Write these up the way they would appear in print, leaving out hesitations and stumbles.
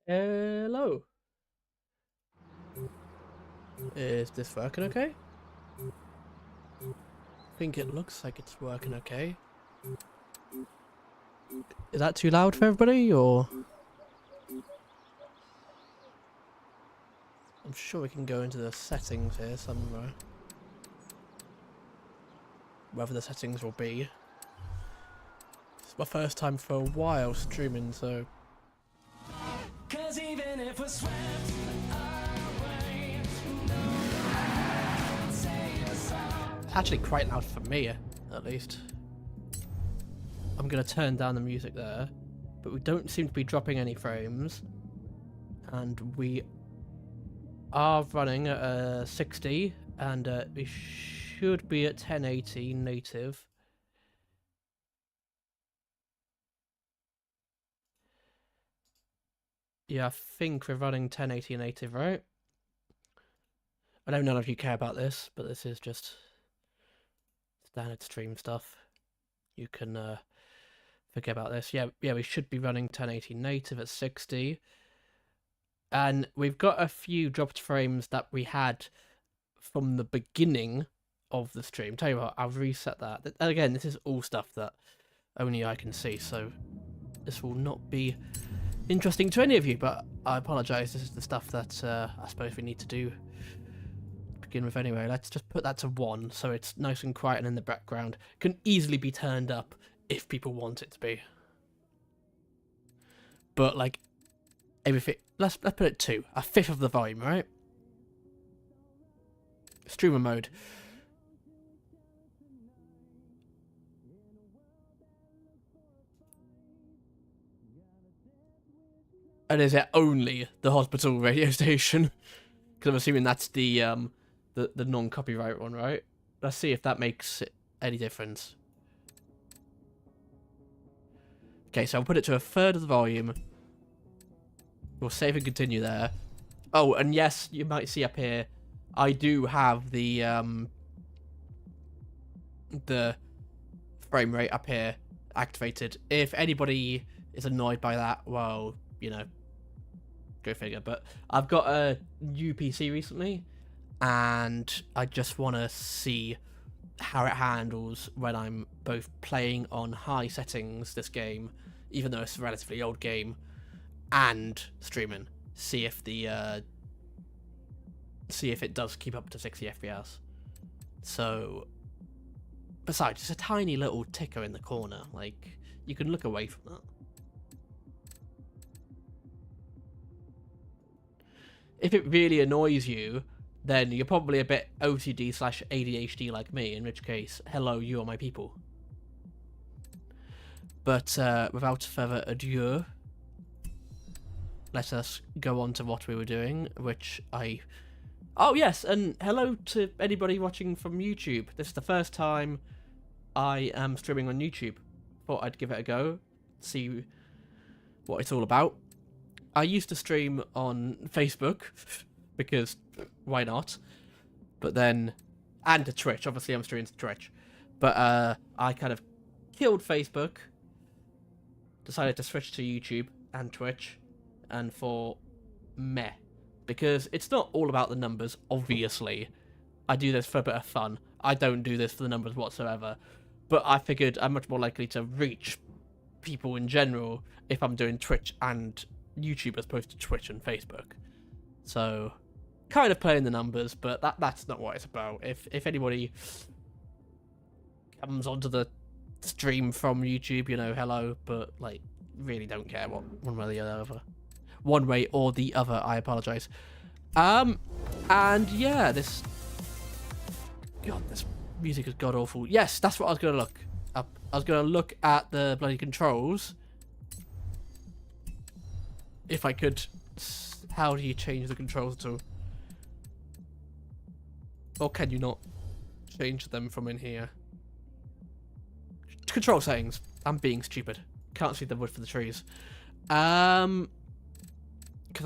Hello. Is this working okay? I think it looks like it's working okay. Is that too loud for everybody, or? I'm sure we can go into the settings here somewhere. Wherever the settings will be. It's my first time for a while streaming, so... It's actually quite loud for me, at least. I'm going to turn down the music there, but we don't seem to be dropping any frames. And we are running at 60, and we should be at 1080 native. Yeah, I think we're running 1080 native, right? I know none of you care about this, but this is just standard stream stuff. You can forget about this. Yeah, we should be running 1080 native at 60. And we've got a few dropped frames that we had from the beginning of the stream. Tell you what, I'll reset that. And again, this is all stuff that only I can see, so this will not be interesting to any of you, but I apologise. This is the stuff that I suppose we need to do to begin with anyway. Let's just put that to 1, so it's nice and quiet and in the background. It can easily be turned up if people want it to be. But, like, everything... Let's put it 2. A fifth of the volume, right? Streamer mode. And is it only the hospital radio station? Because I'm assuming that's the non-copyright one, right? Let's see if that makes any difference. Okay, so I'll put it to a third of the volume. We'll save and continue there. Oh, and yes, you might see up here, I do have the frame rate up here activated. If anybody is annoyed by that, well, you know, go figure. But I've got a new PC recently, and I just want to see how it handles when I'm both playing on high settings this game, even though it's a relatively old game, and streaming. See if it does keep up to 60 FPS. So, besides, it's a tiny little ticker in the corner. Like, you can look away from that. If it really annoys you, then you're probably a bit OCD/ADHD like me, in which case, hello, you are my people. But without further ado, let us go on to what we were doing, which I... Oh, yes, and hello to anybody watching from YouTube. This is the first time I am streaming on YouTube. Thought I'd give it a go, see what it's all about. I used to stream on Facebook, because why not? But then... And to Twitch, obviously I'm streaming to Twitch. But I kind of killed Facebook, decided to switch to YouTube and Twitch, and for meh. Because it's not all about the numbers, obviously. I do this for a bit of fun. I don't do this for the numbers whatsoever. But I figured I'm much more likely to reach people in general if I'm doing Twitch and YouTube as opposed to Twitch and Facebook. So, kind of playing the numbers, but that's not what it's about. If anybody comes onto the stream from YouTube, you know, hello, but, like, really don't care what one way or the other. One way or the other, I apologise. And yeah, this... God, this music is god-awful. Yes, that's what I was going to look up. I was going to look at the bloody controls. If I could... How do you change the controls at all? Or can you not change them from in here? Control settings. I'm being stupid. Can't see the wood for the trees. Because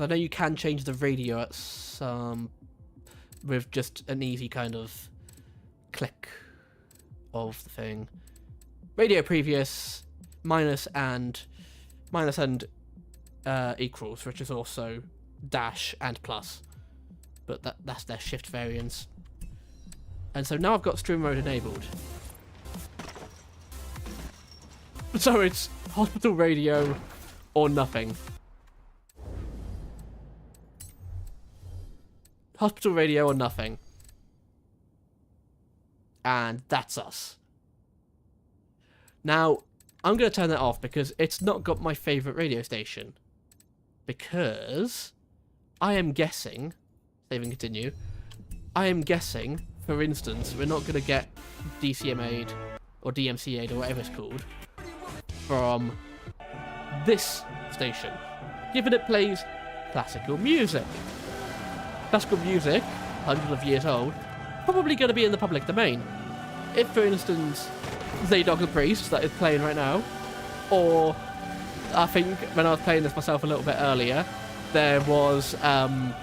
I know you can change the radio at some... with just an easy kind of click of the thing. Radio previous, minus and equals, which is also dash and plus. But that's their shift variants. And so now I've got stream mode enabled. So it's hospital radio or nothing. Hospital radio or nothing. And that's us. Now, I'm going to turn that off because it's not got my favourite radio station. Because I am guessing, save and continue, I am guessing, for instance, we're not going to get DCMA'd or DMCA'd or whatever it's called from this station, given it plays classical music. Classical music, hundreds of years old, probably going to be in the public domain. If, for instance, Zaydog the Priest that is playing right now, or I think when I was playing this myself a little bit earlier, there was an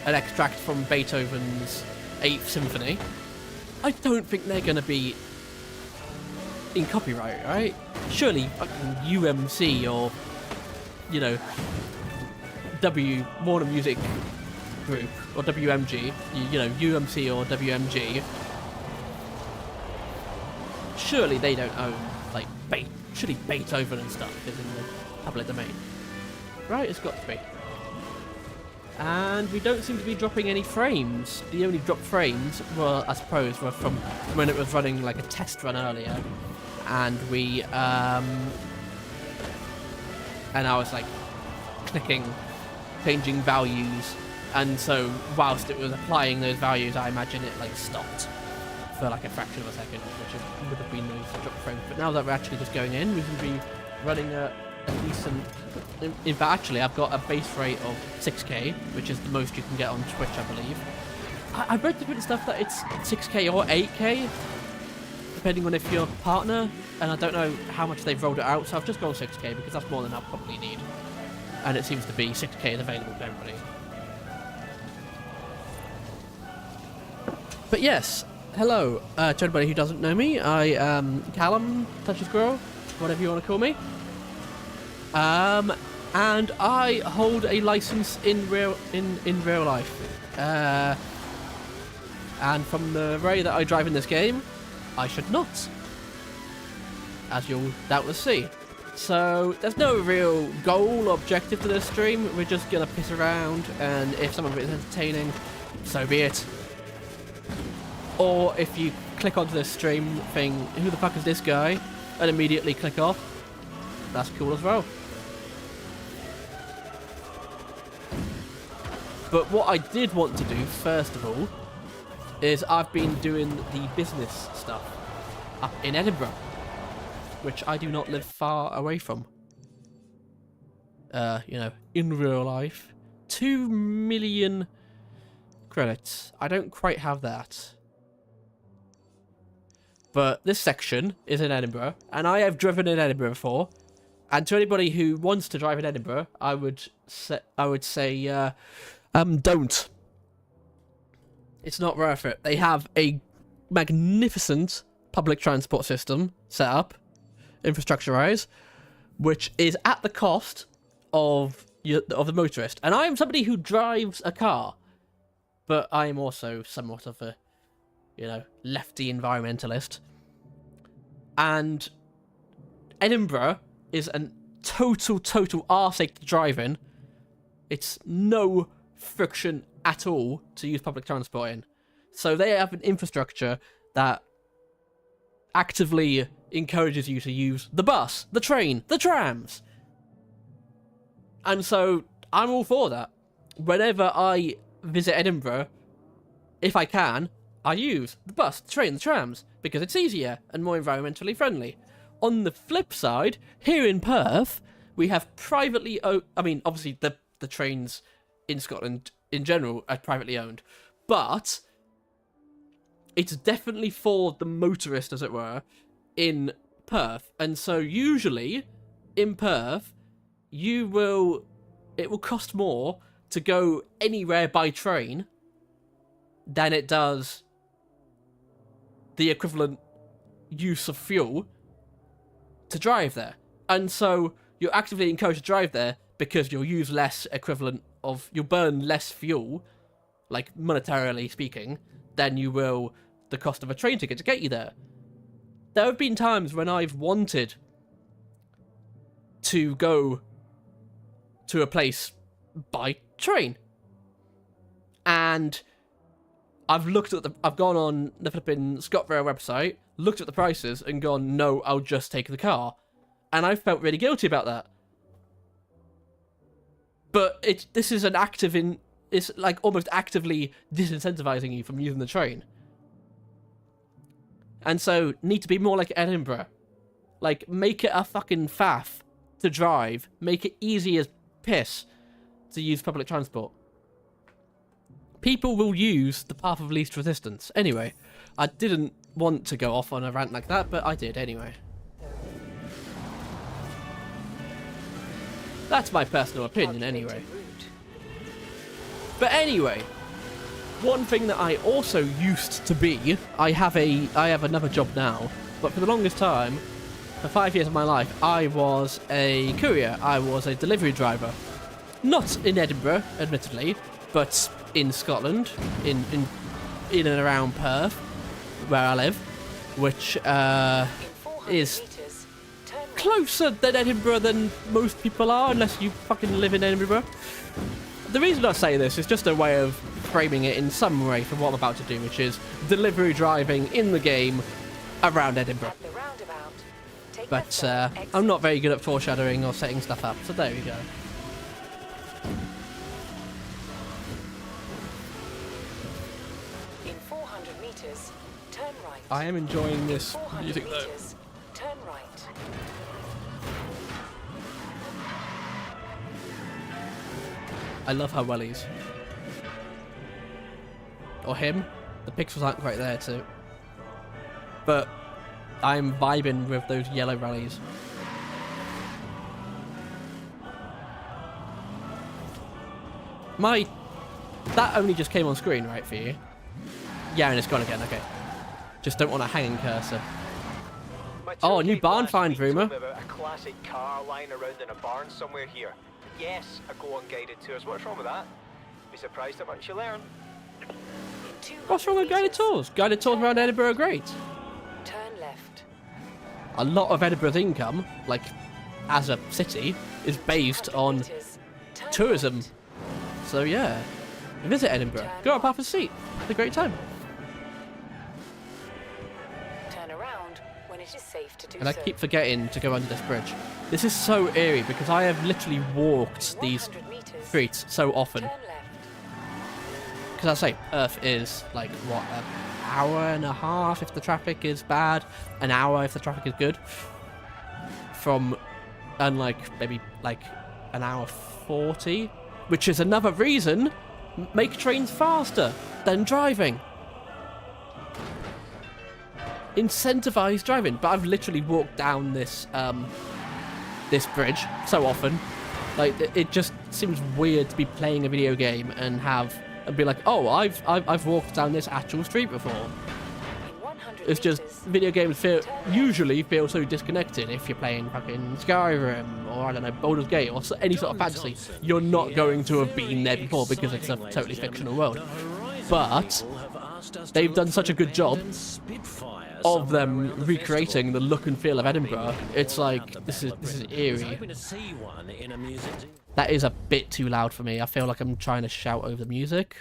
extract from Beethoven's 8th Symphony. I don't think they're going to be in copyright, right? Surely fucking UMC or, you know, Warner Music Group or WMG, you know, UMC or WMG, surely they don't own, like, surely Beethoven and stuff is in the public domain. Right, it's got to be. And we don't seem to be dropping any frames. The only dropped frames, well, I suppose, were from when it was running like a test run earlier. And we, and I was like clicking, changing values. And so whilst it was applying those values, I imagine it like stopped for like a fraction of a second, which would have been those drop frames. But now that we're actually just going in, we can be running a decent. In fact, actually, I've got a base rate of 6K, which is the most you can get on Twitch, I believe. I read the stuff that it's 6K or 8K, depending on if you're a partner, and I don't know how much they've rolled it out, so I've just gone 6K because that's more than I'll probably need. And it seems to be 6K is available to everybody. But yes, hello to everybody who doesn't know me. I am Callum, Touchy Squirrel, whatever you want to call me. And I hold a license in real life. And from the way that I drive in this game, I should not, as you'll doubtless see. So there's no real goal or objective to this stream. We're just gonna piss around, and if some of it is entertaining, so be it. Or if you click onto this stream thing, who the fuck is this guy, and immediately click off, that's cool as well. But what I did want to do, first of all, is I've been doing the business stuff up in Edinburgh, which I do not live far away from. You know, in real life. 2 million credits. I don't quite have that. But this section is in Edinburgh, and I have driven in Edinburgh before. And to anybody who wants to drive in Edinburgh, I would say, don't. It's not worth it. They have a magnificent public transport system set up, infrastructure-wise, which is at the cost of the motorist. And I am somebody who drives a car, but I am also somewhat of a, you know, lefty environmentalist. And Edinburgh is a total arse-ache to drive in. It's no friction at all to use public transport in. So they have an infrastructure that actively encourages you to use the bus, the train, the trams. And so I'm all for that. Whenever I visit Edinburgh, if I can, I use the bus, the train, the trams, because it's easier and more environmentally friendly. On the flip side, here in Perth, we have privately owned, I mean, obviously the trains in Scotland in general are privately owned, but it's definitely for the motorist, as it were, in Perth. And so usually in Perth, it will cost more to go anywhere by train than it does the equivalent use of fuel to drive there. And so You're actively encouraged to drive there because you'll use you'll burn less fuel, like monetarily speaking, than you will the cost of a train ticket to get you there. There have been times when I've wanted to go to a place by train, and I've gone on the flipping ScotRail website, looked at the prices, and gone, no, I'll just take the car. And I felt really guilty about that. But this is it's like almost actively disincentivizing you from using the train. And so, need to be more like Edinburgh. Like, make it a fucking faff to drive. Make it easy as piss to use public transport. People will use the path of least resistance. Anyway, I didn't want to go off on a rant like that, but I did anyway. That's my personal opinion anyway. But anyway, one thing that I also used to be, I have another job now, but for the longest time, for 5 years of my life, I was a courier. I was a delivery driver. Not in Edinburgh, admittedly, but in Scotland, in and around Perth, where I live, which is closer than Edinburgh than most people are, unless you fucking live in Edinburgh. The reason I say this is just a way of framing it in some way for what I'm about to do, which is delivery driving in the game around Edinburgh. But I'm not very good at foreshadowing or setting stuff up, so there we go. In 400 meters, turn right. I am enjoying this music though. Turn right. I love her wellies. Or him. The pixels aren't quite there too. But I'm vibing with those yellow rallies. That only just came on screen, right, for you? Yeah, and it's gone again, okay. Just don't want a hanging cursor. Oh, a new barn find rumour. About a classic car lying around in a barn somewhere here. Yes, I go on guided tours. What's wrong with that? Be surprised how much you learn. What's wrong with guided tours? Guided tours around Edinburgh are great. Turn left. A lot of Edinburgh's income, like as a city, is based on tourism. So yeah, visit Edinburgh. Go up half a seat. It's a great time. Turn around when it is safe to do And I keep forgetting to go under this bridge. This is so eerie because I have literally walked these streets so often. Turn left. Because I say Perth is like what, an hour and a half if the traffic is bad, an hour if the traffic is good. Maybe like an hour 40, which is another reason make trains faster than driving. Incentivize driving. But I've literally walked down this this bridge so often, like it just seems weird to be playing a video game and be like, oh, I've walked down this actual street before. It's just video games usually feel so disconnected. If you're playing fucking Skyrim or I don't know, Baldur's Gate or any sort of fantasy, you're not going to have been there before because it's a totally fictional world. But they've done such a good job of them recreating the look and feel of Edinburgh. It's like this is eerie. That is a bit too loud for me. I feel like I'm trying to shout over the music.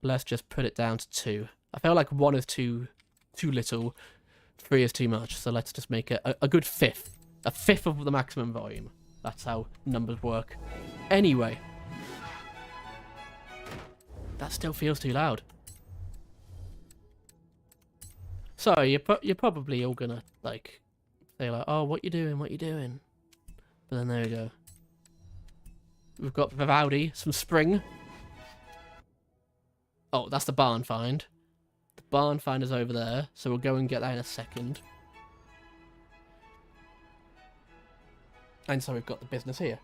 Let's just put it down to 2. I feel like 1 is too little, 3 is too much. So let's just make it a good fifth. A fifth of the maximum volume. That's how numbers work. Anyway. That still feels too loud. So you're probably all gonna like say like, oh, what you doing? What you doing? But then there we go. We've got Vivaldi, some spring. Oh, that's the barn find. The barn find is over there, so we'll go and get that in a second. And so we've got the business here.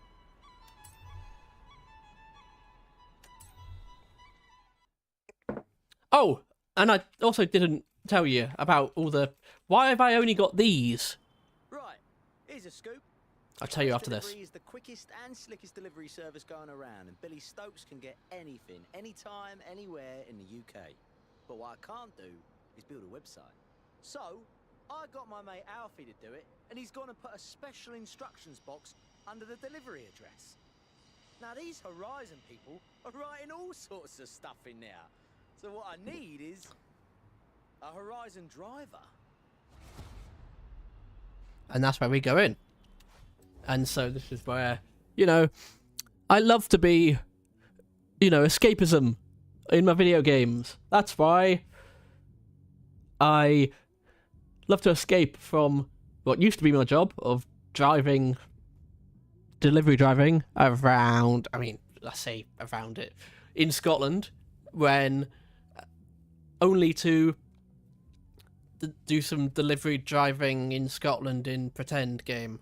Oh, and I also didn't tell you about all the... Why have I only got these? Right, Here's a scoop. I'll tell you after this. Delivery is the quickest and slickest delivery service going around, and Billy Stokes can get anything, anytime, anywhere in the UK. But what I can't do is build a website. So, I got my mate Alfie to do it, and he's gonna put a special instructions box under the delivery address. Now, these Horizon people are writing all sorts of stuff in there. So what I need is a Horizon driver. And that's where we go in. And so this is where, you know, I love to be, you know, escapism in my video games. That's why I love to escape from what used to be my job of driving, delivery driving around, I mean, let's say around it, in Scotland, when only to do some delivery driving in Scotland in pretend game.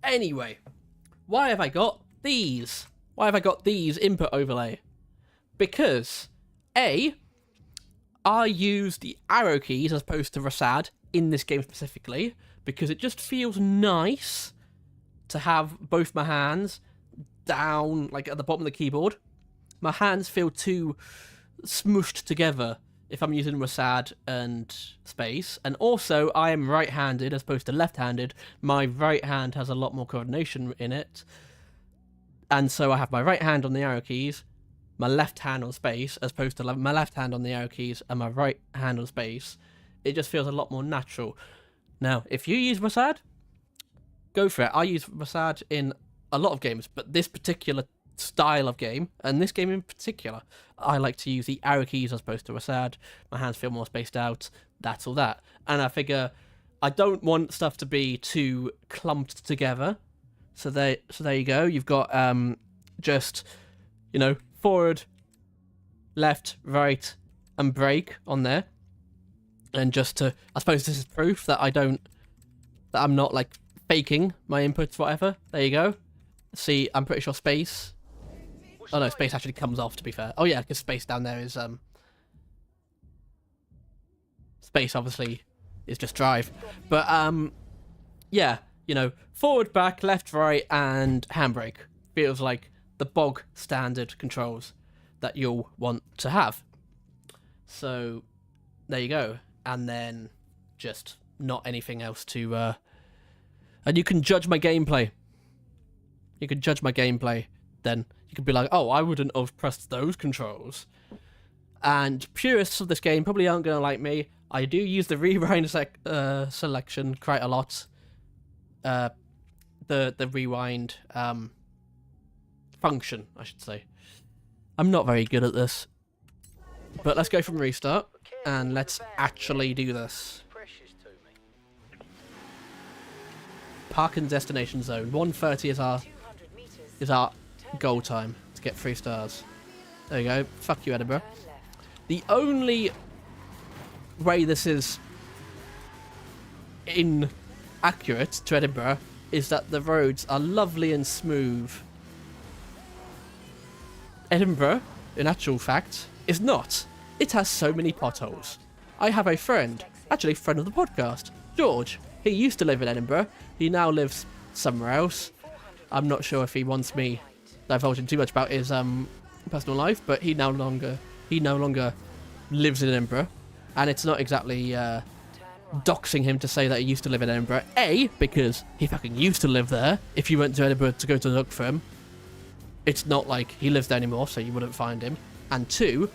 Anyway, why have I got these? Why have I got these input overlay? Because, A, I use the arrow keys as opposed to Rasad in this game specifically, because it just feels nice to have both my hands down, like at the bottom of the keyboard. My hands feel too smooshed together if I'm using Rasad and space. And also, I am right-handed as opposed to left-handed. My right hand has a lot more coordination in it. And so I have my right hand on the arrow keys, my left hand on space, as opposed to my left hand on the arrow keys and my right hand on space. It just feels a lot more natural. Now, if you use Rasad, go for it. I use Rasad in a lot of games, but this particular style of game, and this game in particular, I like to use the arrow keys as opposed to Rasad. My hands feel more spaced out. That's all that. And I figure I don't want stuff to be too clumped together. So there you go. You've got just, you know, forward, left, right, and brake on there. And just to, I suppose this is proof that I'm not like faking my inputs, whatever. There you go. See, I'm pretty sure space. Oh no, space actually comes off, to be fair. Oh yeah, because space down there is space obviously is just drive. But yeah, you know, forward, back, left, right, and handbrake feels like the bog standard controls that you'll want to have. So there you go. And then just not anything else to and you can judge my gameplay. You can judge my gameplay, then you could be like, oh, I wouldn't have pressed those controls. And purists of this game probably aren't going to like me. I do use the rewind selection quite a lot. The rewind function, I should say. I'm not very good at this. But let's go from restart, and let's actually do this. Park and destination zone. 1:30 is our goal time to get 3 stars. There you go. Fuck you, Edinburgh. The only way this is inaccurate to Edinburgh is that the roads are lovely and smooth. Edinburgh, in actual fact, is not. It has so many potholes. I have a friend, actually friend of the podcast, George. He used to live in Edinburgh. He now lives somewhere else. I'm not sure if he wants me divulging too much about his personal life, but he no longer lives in Edinburgh, and it's not exactly doxing him to say that he used to live in Edinburgh. A, because he fucking used to live there. If you went to Edinburgh to go to look for him, it's not like he lives there anymore, so you wouldn't find him. And 2,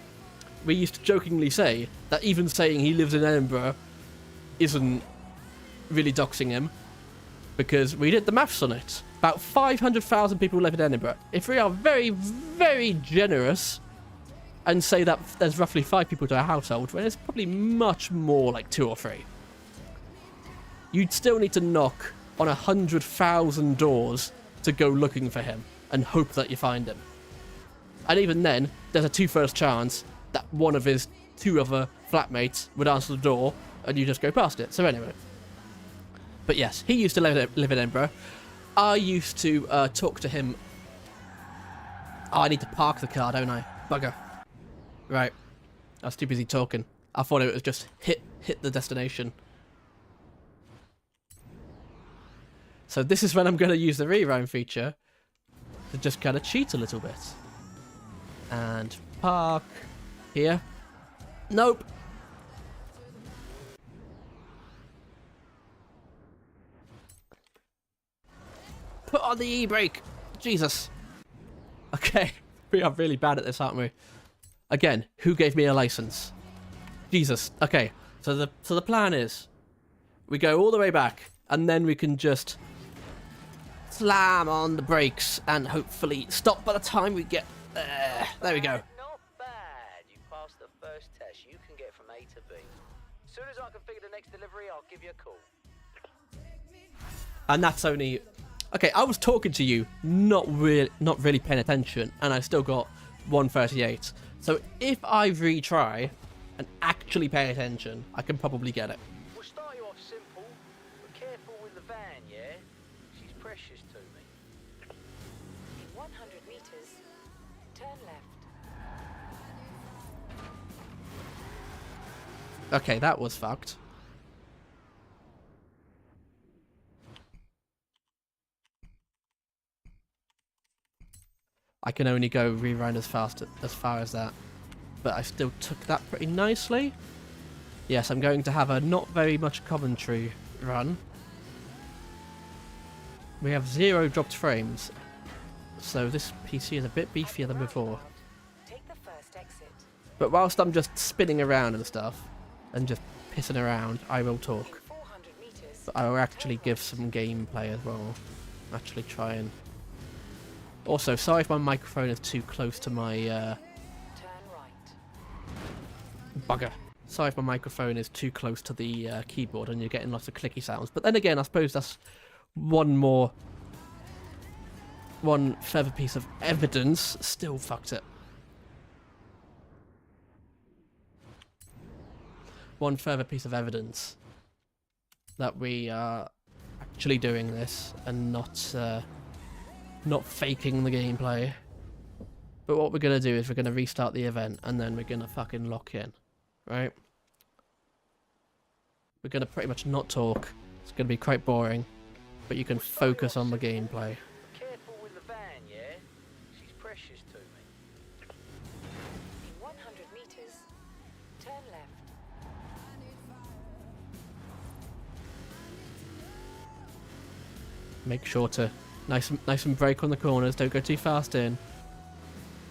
we used to jokingly say that even saying he lives in Edinburgh isn't really doxing him, because we did the maths on it. About 500,000 people live in Edinburgh. If we are very, very generous and say that there's roughly 5 people to a household, when it's probably much more like 2 or 3. You'd still need to knock on 100,000 doors to go looking for him and hope that you find him. And even then, there's a 2/3 chance that one of his 2 other flatmates would answer the door and you just go past it. So anyway. But yes, he used to live in Edinburgh. I used to talk to him. Oh, I need to park the car, don't I? Bugger. Right. I was too busy talking. I thought it was just hit the destination. So this is when I'm going to use the reround feature to just kind of cheat a little bit. And park here. Nope. Put on the e-brake. Jesus. Okay, we are really bad at this, aren't we? Again, who gave me a license? Jesus. Okay, so the plan is we go all the way back, and then we can just slam on the brakes and hopefully stop by the time we get there. There we go. Not bad. You passed the first test. You can get from A to B. As soon as I can figure the next delivery, I'll give you a call. And that's only... Okay, I was talking to you, not really paying attention, and I still got 138. So if I retry and actually pay attention, I can probably get it. We'll start you off simple, but careful with the van, yeah? She's precious to me. In 100 meters, turn left. Okay, that was fucked. I can only go reround as far as that. But I still took that pretty nicely. Yes, I'm going to have a not very much commentary run. We have 0 dropped frames. So this PC is a bit beefier than before. Take the first exit. But whilst I'm just spinning around and stuff, and just pissing around, I will In talk. 400 meters, But I will actually give some gameplay as well. Actually try and... Also, sorry if my microphone is too close to my... turn right. Bugger. Sorry if my microphone is too close to the keyboard and you're getting lots of clicky sounds. But then again, I suppose that's one further piece of evidence. Still fucked it. One further piece of evidence that we are actually doing this and not faking the gameplay. But what we're going to do is we're going to restart the event and then we're going to fucking lock in. Right? We're going to pretty much not talk. It's going to be quite boring. But you can focus on the gameplay. Careful with the van, yeah? She's precious to me. In 100 meters, turn left. Make sure to nice and brake on the corners. Don't go too fast in.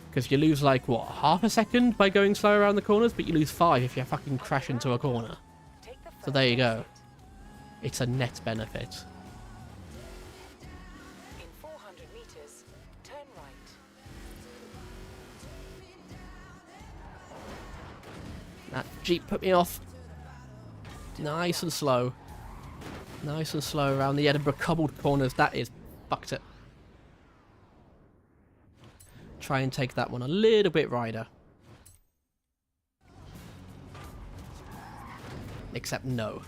Because you lose like, what, half a second by going slow around the corners? But you lose 5 if you fucking crash into a corner. Take the So first there you go. exit. It's a net benefit. In 400 meters, turn right. That Jeep put me off. Nice and slow. Nice and slow around the Edinburgh cobbled corners. That is fucked it. Try and take that one a little bit wider. Except no.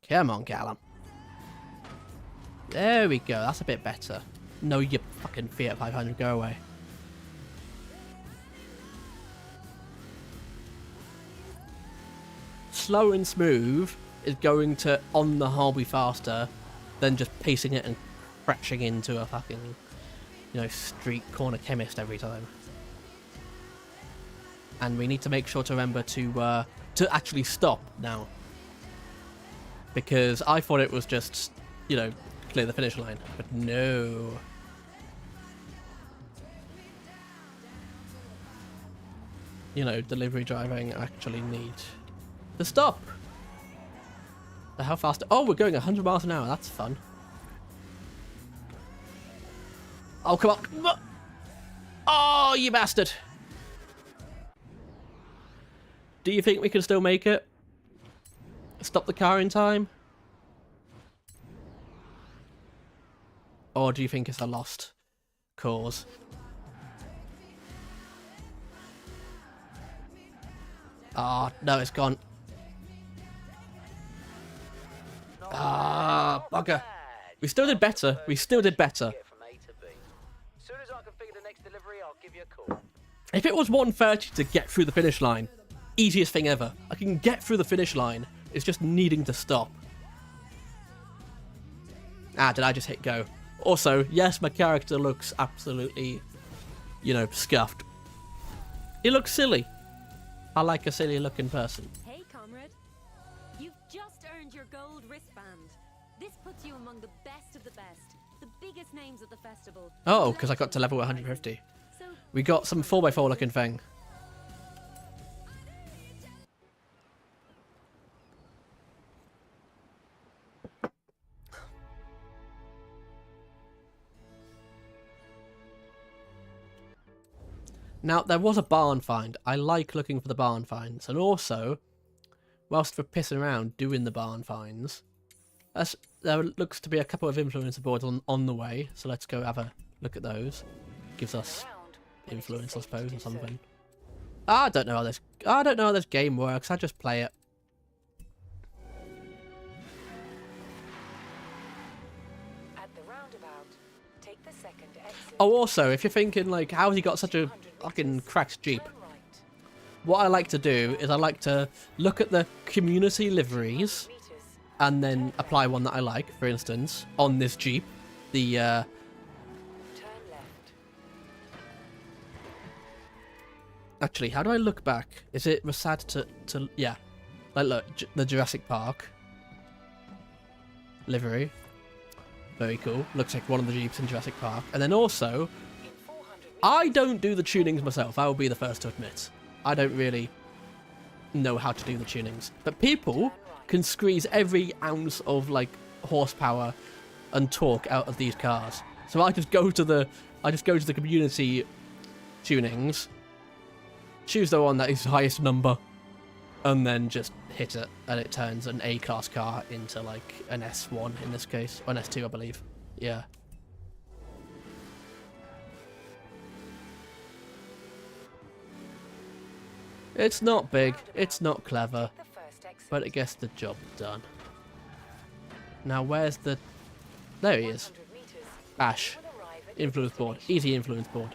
Come on, Callum. There we go. That's a bit better. No, you fucking Fiat 500. Go away. Slow and smooth is going to on the whole be faster than just pacing it and crashing into a fucking, you know, street corner chemist every time. And we need to make sure to remember to actually stop now. Because I thought it was just, you know, clear the finish line, but no. You know, delivery driving actually need to stop. How fast? Oh, we're going 100 miles an hour. That's fun. Oh, come on. Oh, you bastard. Do you think we can still make it? Stop the car in time? Or do you think it's a lost cause? Ah, no, it's gone. Ah, bugger. We still did better. We still did better. Get from A to B. As soon as I can figure the next delivery, I'll give you a call. If it was 1:30 to get through the finish line, easiest thing ever. I can get through the finish line It's just needing to stop. Ah, did I just hit go? Also, yes, my character looks absolutely, you know, scuffed. He looks silly. I like a silly looking person. Hey, comrade. You've just earned your gold wristband. This puts you among the best of the best. The biggest names at the festival. Oh, because I got to level 150. So, We got some 4x4 looking thing. Now, there was a barn find. I like looking for the barn finds. And also, whilst we're pissing around doing the barn finds, there looks to be a couple of influencer boards on the way. So let's go have a look at those. Gives us influence, I suppose, or something. I don't know how this game works. I just play it. At the roundabout, take the second exit. Oh, also, if you're thinking, like, how has he got such a fucking cracked Jeep? Turn right. What I like to do is I like to look at the community liveries Meters. and then apply one that I like, for instance, on this Jeep. The, Turn left. actually, how do I look back? Is it Rasad to yeah. Like, look, the Jurassic Park livery. Very cool. Looks like one of the Jeeps in Jurassic Park. And then also, In 400 meters. I don't do the tunings myself. I will be the first to admit. I don't really know how to do the tunings. But people can squeeze every ounce of, like, horsepower and torque out of these cars. So I just go to the community tunings, choose the one that is highest number, and then just hit it, and it turns an A-class car into, like, an S1 in this case, or an S2, I believe. Yeah. It's not big, it's not clever, The first exit. but it gets the job done. Now, where's the... There he is. 100 meters. Ash. Will arrive at Influence board. destination. Easy influence board.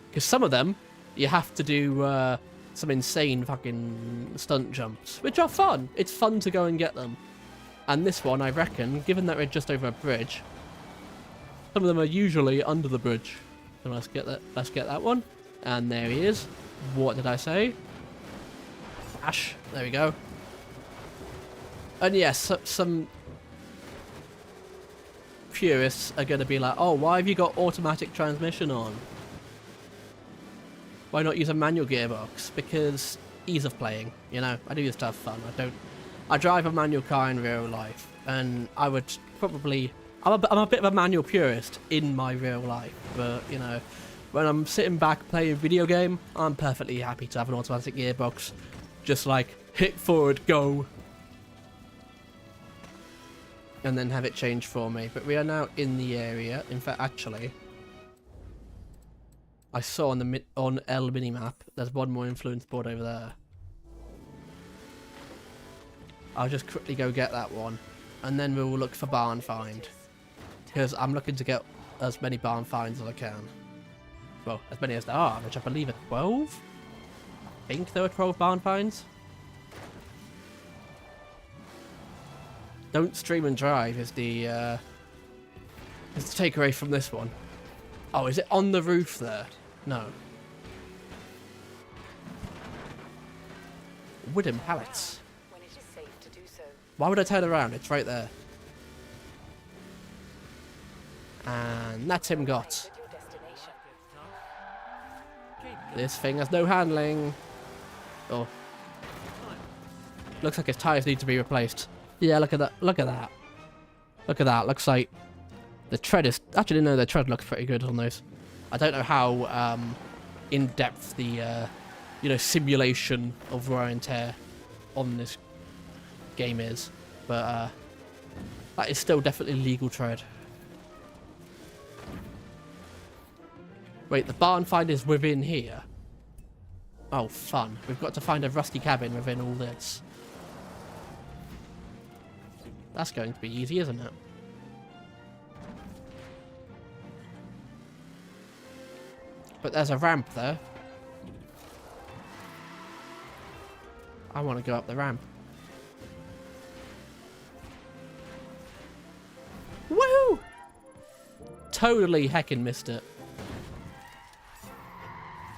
Because some of them, you have to do some insane fucking stunt jumps, which are fun. It's fun to go and get them. And this one, I reckon, given that we're just over a bridge, some of them are usually under the bridge. So let's get that. Let's get that one. And there he is. What did I say? Ash. There we go. And yes, some purists are going to be like, oh, why have you got automatic transmission on? Why not use a manual gearbox? Because ease of playing, you know. I do this to have fun. I drive a manual car in real life, and I would probably... I'm a bit of a manual purist in my real life, but, you know, when I'm sitting back playing a video game, I'm perfectly happy to have an automatic gearbox. Just like, hit forward, go. And then have it change for me. But we are now in the area. In fact, actually, I saw on L minimap, there's one more influence board over there. I'll just quickly go get that one, and then we'll look for barn find, because I'm looking to get as many barn finds as I can. Well, as many as there are, which I believe are 12. I think there were 12 barn finds. Don't stream and drive is the takeaway from this one. Oh, is it on the roof there? No. Wooden pallets. When it is safe to do so. Why would I turn around? It's right there. And that's him got. With your destination. This thing has no handling. Oh. Looks like his tyres need to be replaced. Yeah, look at that. Look at that. Look at that. Looks like the tread is... Actually, no, the tread looks pretty good on those. I don't know how in-depth the, you know, simulation of wear and tear on this game is. But that is still definitely legal tread. Wait, the barn find is within here. Oh, fun. We've got to find a rusty cabin within all this. That's going to be easy, isn't it? But there's a ramp there. I want to go up the ramp. totally heckin' missed it.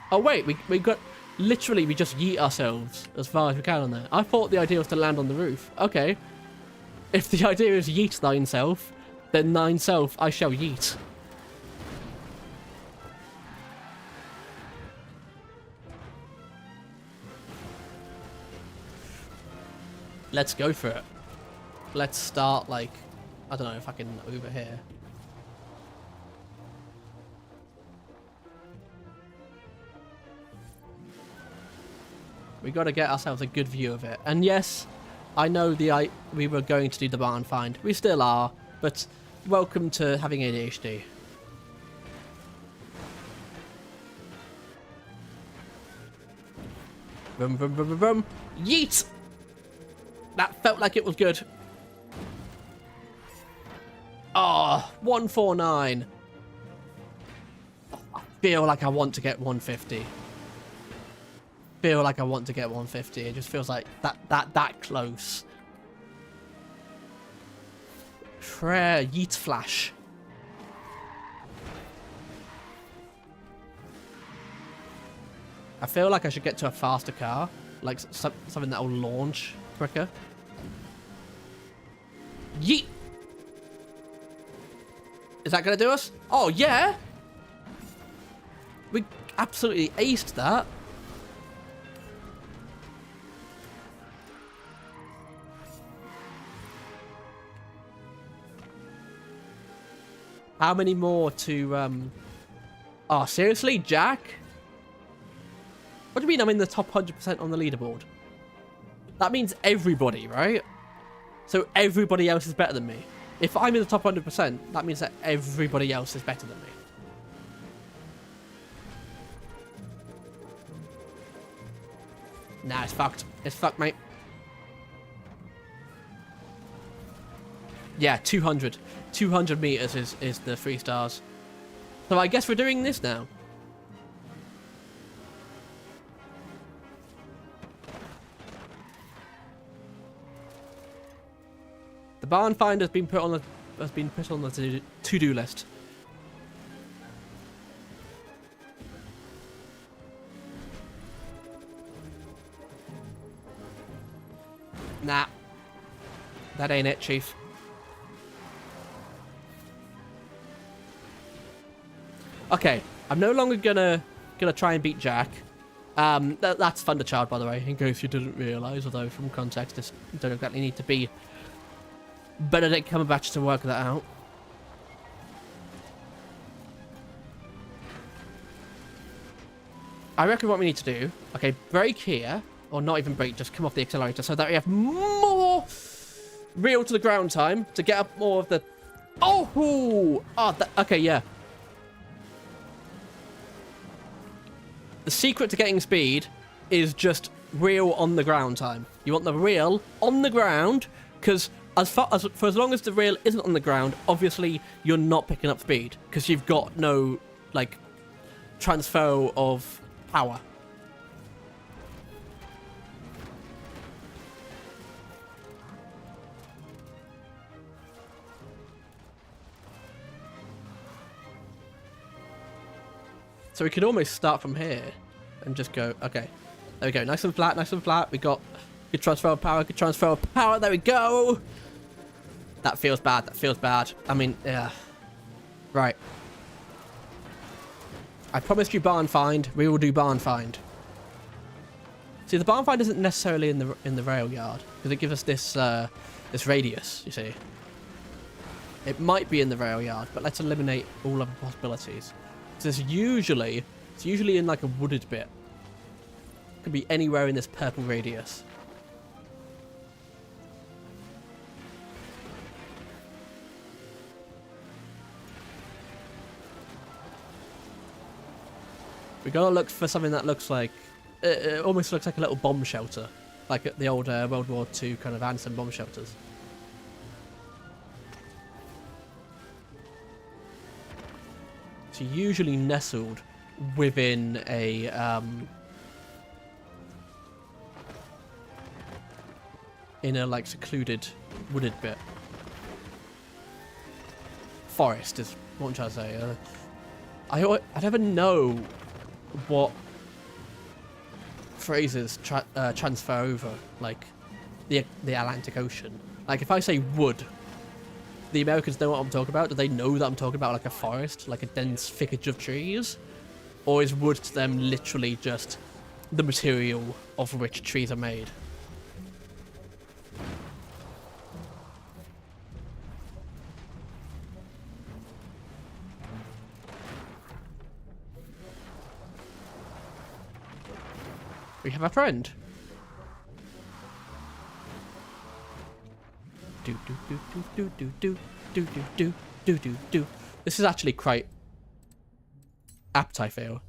Oh wait, we got... Literally, we just yeet ourselves as far as we can on there. I thought the idea was to land on the roof. Okay. If the idea is yeet thine self, then thine self I shall yeet. Let's go for it. Let's start, like... I don't know if I can over here. We got to get ourselves a good view of it. And yes, I know we were going to do the barn find. We still are, but welcome to having ADHD. Vroom, vroom, vroom, vroom, vroom. Yeet! That felt like it was good. Oh, 149. I feel like I want to get 150. Feel like I want to get 150. It just feels like that close. Prayer yeet flash. I feel like I should get to a faster car, like something that will launch quicker. Yeet. Is that gonna do us? Oh yeah. We absolutely aced that. How many more to, Oh, seriously, Jack? What do you mean I'm in the top 100% on the leaderboard? That means everybody, right? So everybody else is better than me. If I'm in the top 100%, that means that everybody else is better than me. Nah, it's fucked. It's fucked, mate. Yeah, 200. 200 meters is the 3 stars. So I guess we're doing this now. The barn find has been put on the to-do list. Nah. That ain't it, Chief. Okay, I'm no longer gonna try and beat Jack. That's Thunderchild, by the way, in case you didn't realise, although from context, this don't exactly need to be Benedict Cumberbatch to work that out. I reckon what we need to do, okay, brake here, or not even brake, just come off the accelerator, so that we have more real to the ground time to get up more of the... Oh! Okay, yeah. The secret to getting speed is just real on the ground time. You want the real on the ground, because for as long as the real isn't on the ground, obviously you're not picking up speed, because you've got no, like, transfer of power. So we could almost start from here and just go, okay, there we go, nice and flat, nice and flat. We got good transfer of power, good transfer of power, there we go. That feels bad, that feels bad. I mean, yeah. Right. I promised you barn find, we will do barn find. See, the barn find isn't necessarily in the rail yard, because it gives us this, this radius, you see. It might be in the rail yard, but let's eliminate all other possibilities. It's usually in like a wooded bit. Could be anywhere in this purple radius. We gotta look for something that looks like it almost looks like a little bomb shelter, like at the old World War II kind of Anderson bomb shelters. It's usually nestled within a in a like secluded wooded bit. forest is what I'm trying to say. I never know what phrases transfer over, like the Atlantic Ocean. Like if I say wood, the Americans know what I'm talking about. Do they know that I'm talking about like a forest, like a dense thicket of trees? Or is wood to them literally just the material of which trees are made? We have a friend. Do do do do do do do do do do do do. This is actually quite apt, I feel.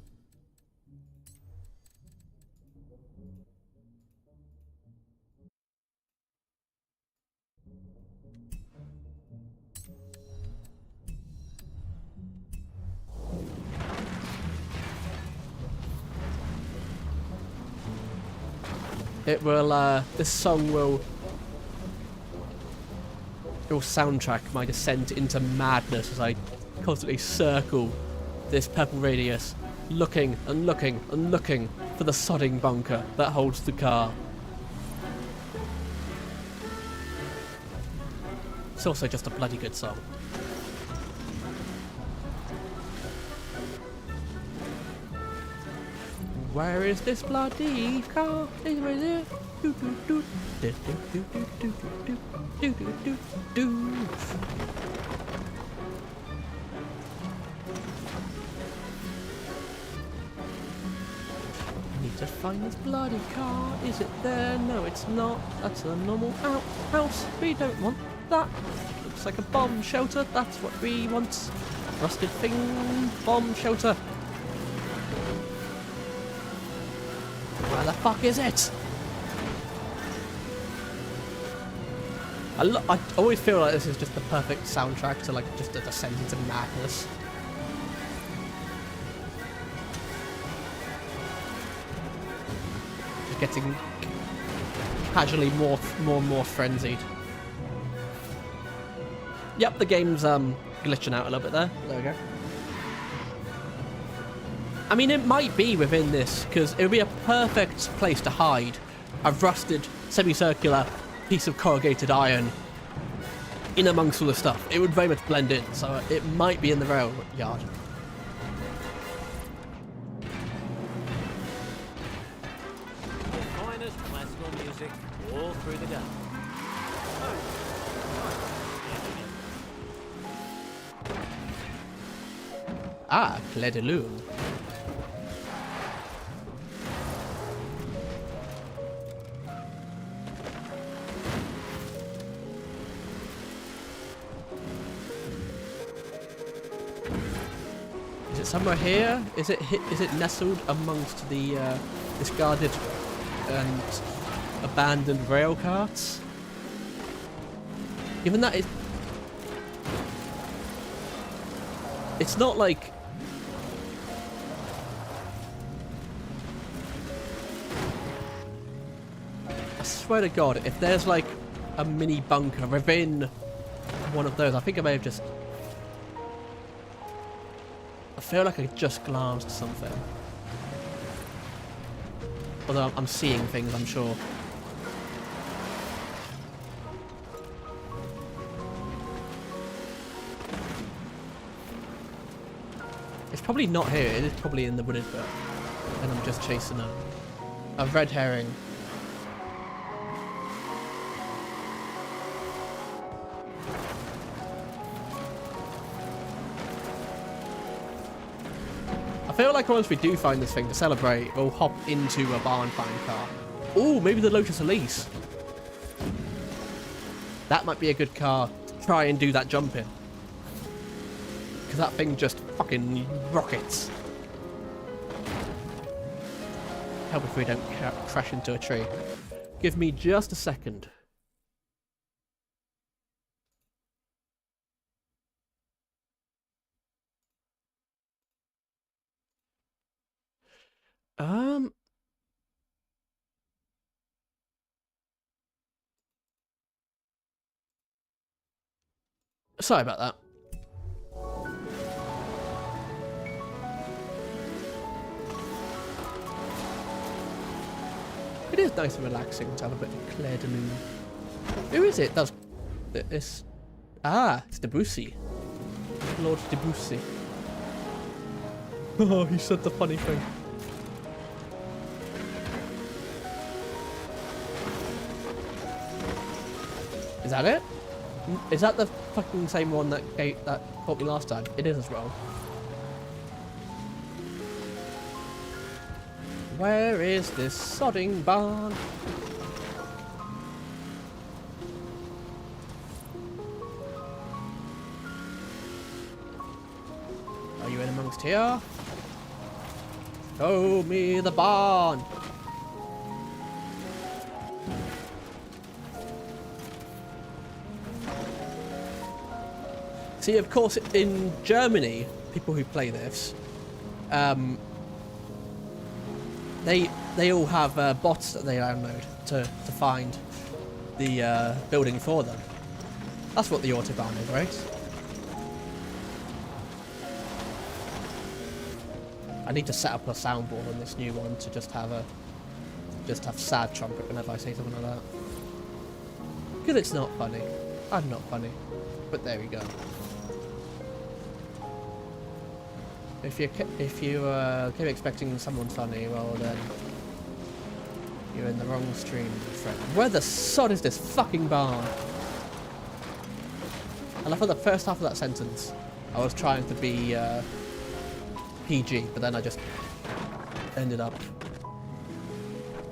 It will, this song will soundtrack my descent into madness as I constantly circle this purple radius, looking and looking and looking for the sodding bunker that holds the car. It's also just a bloody good song. Where is this bloody car? Is right there. Do do do do do do do do do do do do. Need to find this bloody car. Is it there? No, it's not. That's a normal outhouse. We don't want that. Looks like a bomb shelter. That's what we want. Rusted thing. Bomb shelter. Where the fuck is it? I always feel like this is just the perfect soundtrack to like just a descent into madness. Just getting casually more and more frenzied. Yep, the game's glitching out a little bit there. There we go. I mean, it might be within this, because it would be a perfect place to hide a rusted, semicircular piece of corrugated iron in amongst all the stuff. It would very much blend in, so it might be in the rail yard. The finest classical music all through the day. Ah, Clair de Lune. Is it somewhere here? Is it nestled amongst the discarded and abandoned rail carts? Given that it's not like I swear to God, if there's like a mini bunker within one of those, I think I may have just. I feel like I just glanced something. Although I'm seeing things, I'm sure. It's probably not here, it is probably in the wooded bit. And I'm just chasing a red herring. I feel like once we do find this thing to celebrate, we'll hop into a barn find car. Ooh, maybe the Lotus Elise. That might be a good car to try and do that jump in. Because that thing just fucking rockets. Help if we don't crash into a tree. Give me just a second. Sorry about that. is nice and relaxing to have a bit of Claire de Lune. Who is it? That's it's it's Debussy. Lord Debussy. Oh, he said the funny thing. Is that it? Is that the fucking same one that caught me last time? It is as well. Where is this sodding barn? Are you in amongst here? Show me the barn. See, of course, in Germany, people who play this, they all have bots that they download to find the building for them. That's what the Autobahn is, right? I need to set up a soundboard on this new one to just have sad trumpet whenever I say something like that. Because it's not funny. I'm not funny. But there we go. If you keep expecting someone funny, well then you're in the wrong stream, my friend. Where the sod is this fucking barn? And I thought the first half of that sentence, I was trying to be PG, but then I just ended up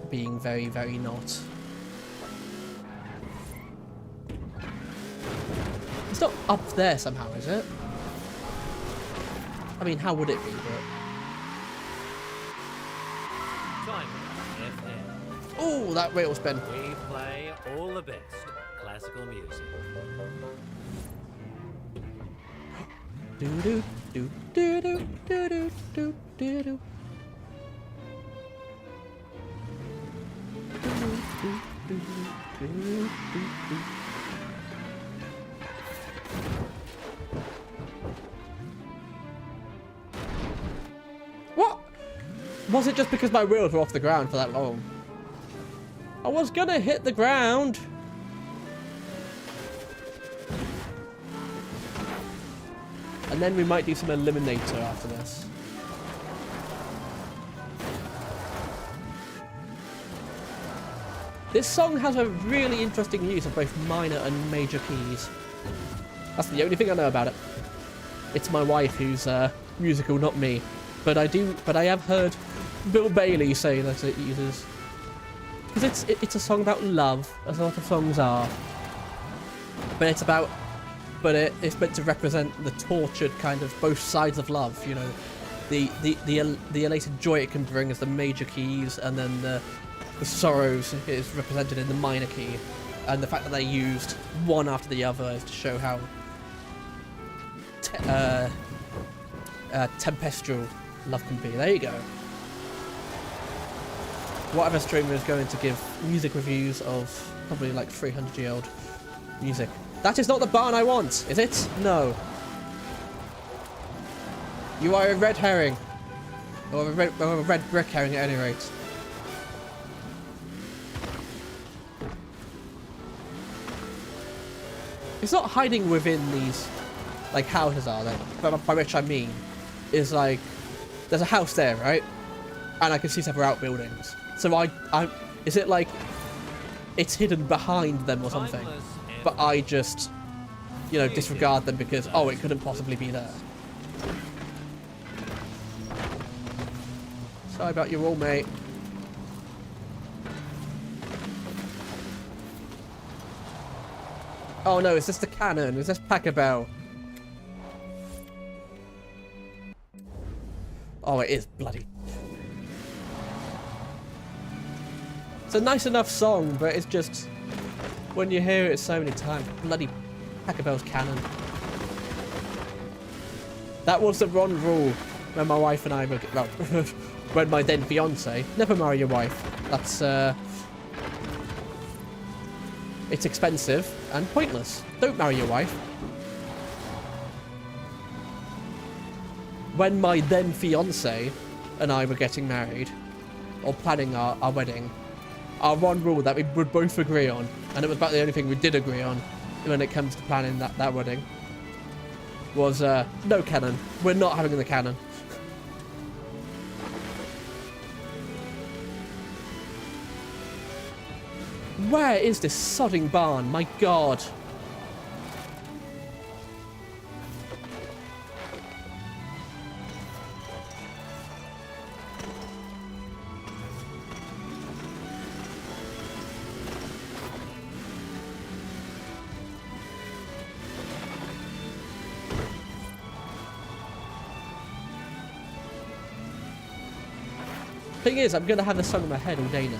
being very, very not. It's not up there somehow, is it? I mean, how would it be? Time FM. Oh, that wheel spin. We play all the best classical music. Do do do do do do do do do do. What? Was it just because my wheels were off the ground for that long? I was gonna hit the ground. And then we might do some Eliminator after this. This song has a really interesting use of both minor and major keys. That's the only thing I know about it. It's my wife who's musical, not me. But I have heard Bill Bailey say that it uses, because it's a song about love, as a lot of songs are. But it's meant to represent the tortured kind of both sides of love, you know, the elated joy it can bring as the major keys, and then the sorrows is represented in the minor key, and the fact that they used one after the other is to show how tempestual love can be. There you go. Whatever streamer is going to give music reviews of probably like 300-year-old music. That is not the barn I want, is it? No. You are a red herring. Or a red brick herring at any rate. It's not hiding within these, like, houses are they? By which I mean, is like, there's a house there, right? And I can see several outbuildings. So is it like, it's hidden behind them or something? But I just, you know, disregard them because, oh, it couldn't possibly be there. Sorry about your all, mate. Oh no, is this the cannon? Is this Packer-Bell? Oh, it is bloody. It's a nice enough song, but it's just, when you hear it so many times, bloody Packer-Bell's cannon. That was the wrong rule when my wife and I were, well, when my then fiance, never marry your wife. That's, it's expensive and pointless. Don't marry your wife. When my then fiance and I were getting married, or planning our wedding, our one rule that we would both agree on, and it was about the only thing we did agree on when it comes to planning that wedding, was no cannon. We're not having the cannon. Where is this sodding barn? My God. Thing is, I'm gonna have this song in my head all day now.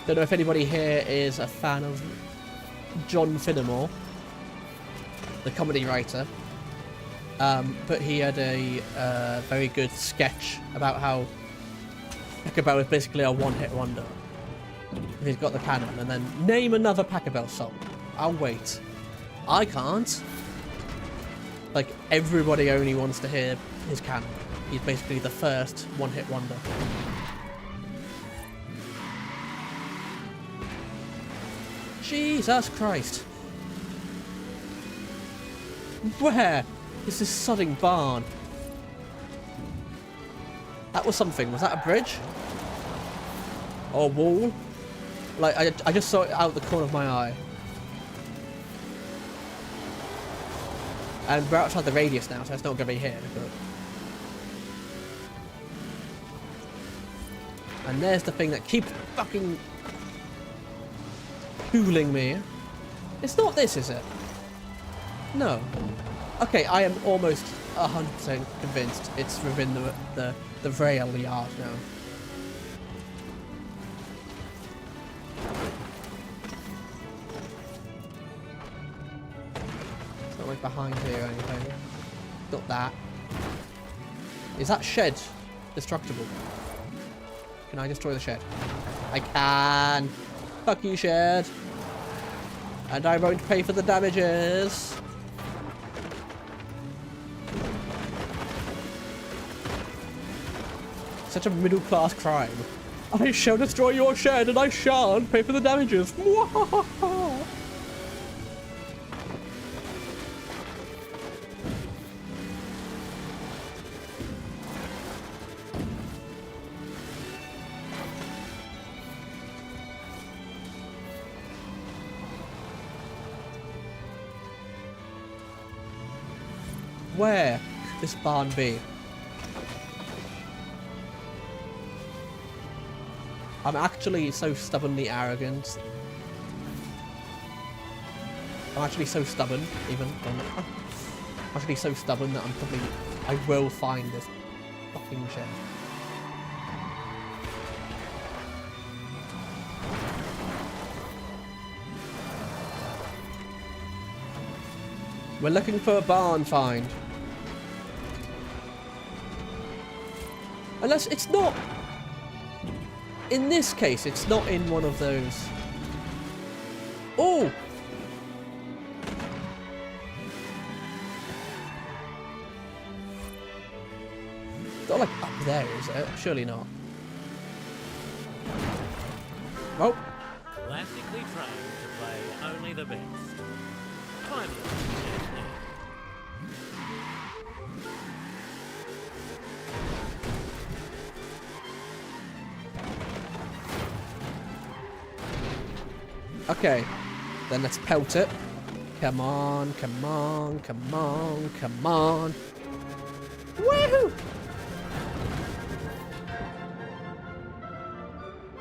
Don't know if anybody here is a fan of John Finnemore, the comedy writer, but he had a very good sketch about how Pachelbel is basically a one-hit wonder. He's got the cannon, and then name another Pachelbel song. I'll wait. I can't. Like, everybody only wants to hear his cannon. He's basically the first one-hit wonder. Jesus Christ. Where is this sodding barn? That was something. Was that a bridge? Or a wall? Like, I just saw it out the corner of my eye. And we're outside the radius now, so it's not going to be here. But... And there's the thing that keeps fucking... fooling me. It's not this, is it? No. Okay, I am almost 100% convinced it's within the rail yard now. It's not like behind here or anything. Not that. Is that shed destructible? Can I destroy the shed? I can. Fuck you, shed. And I won't pay for the damages. Such a middle-class crime. I shall destroy your shed and I shan't pay for the damages. Where could this barn be? I'm actually so stubbornly arrogant. I'm actually so stubborn, even. I'm actually so stubborn that I will find this fucking shed. We're looking for a barn find. Unless it's not... In this case, it's not in one of those... Oh! It's not like up there, is it? Surely not. Oh! Classically trained to play only the best. Finally. Okay, then let's pelt it. Come on, come on, come on, come on. Woohoo!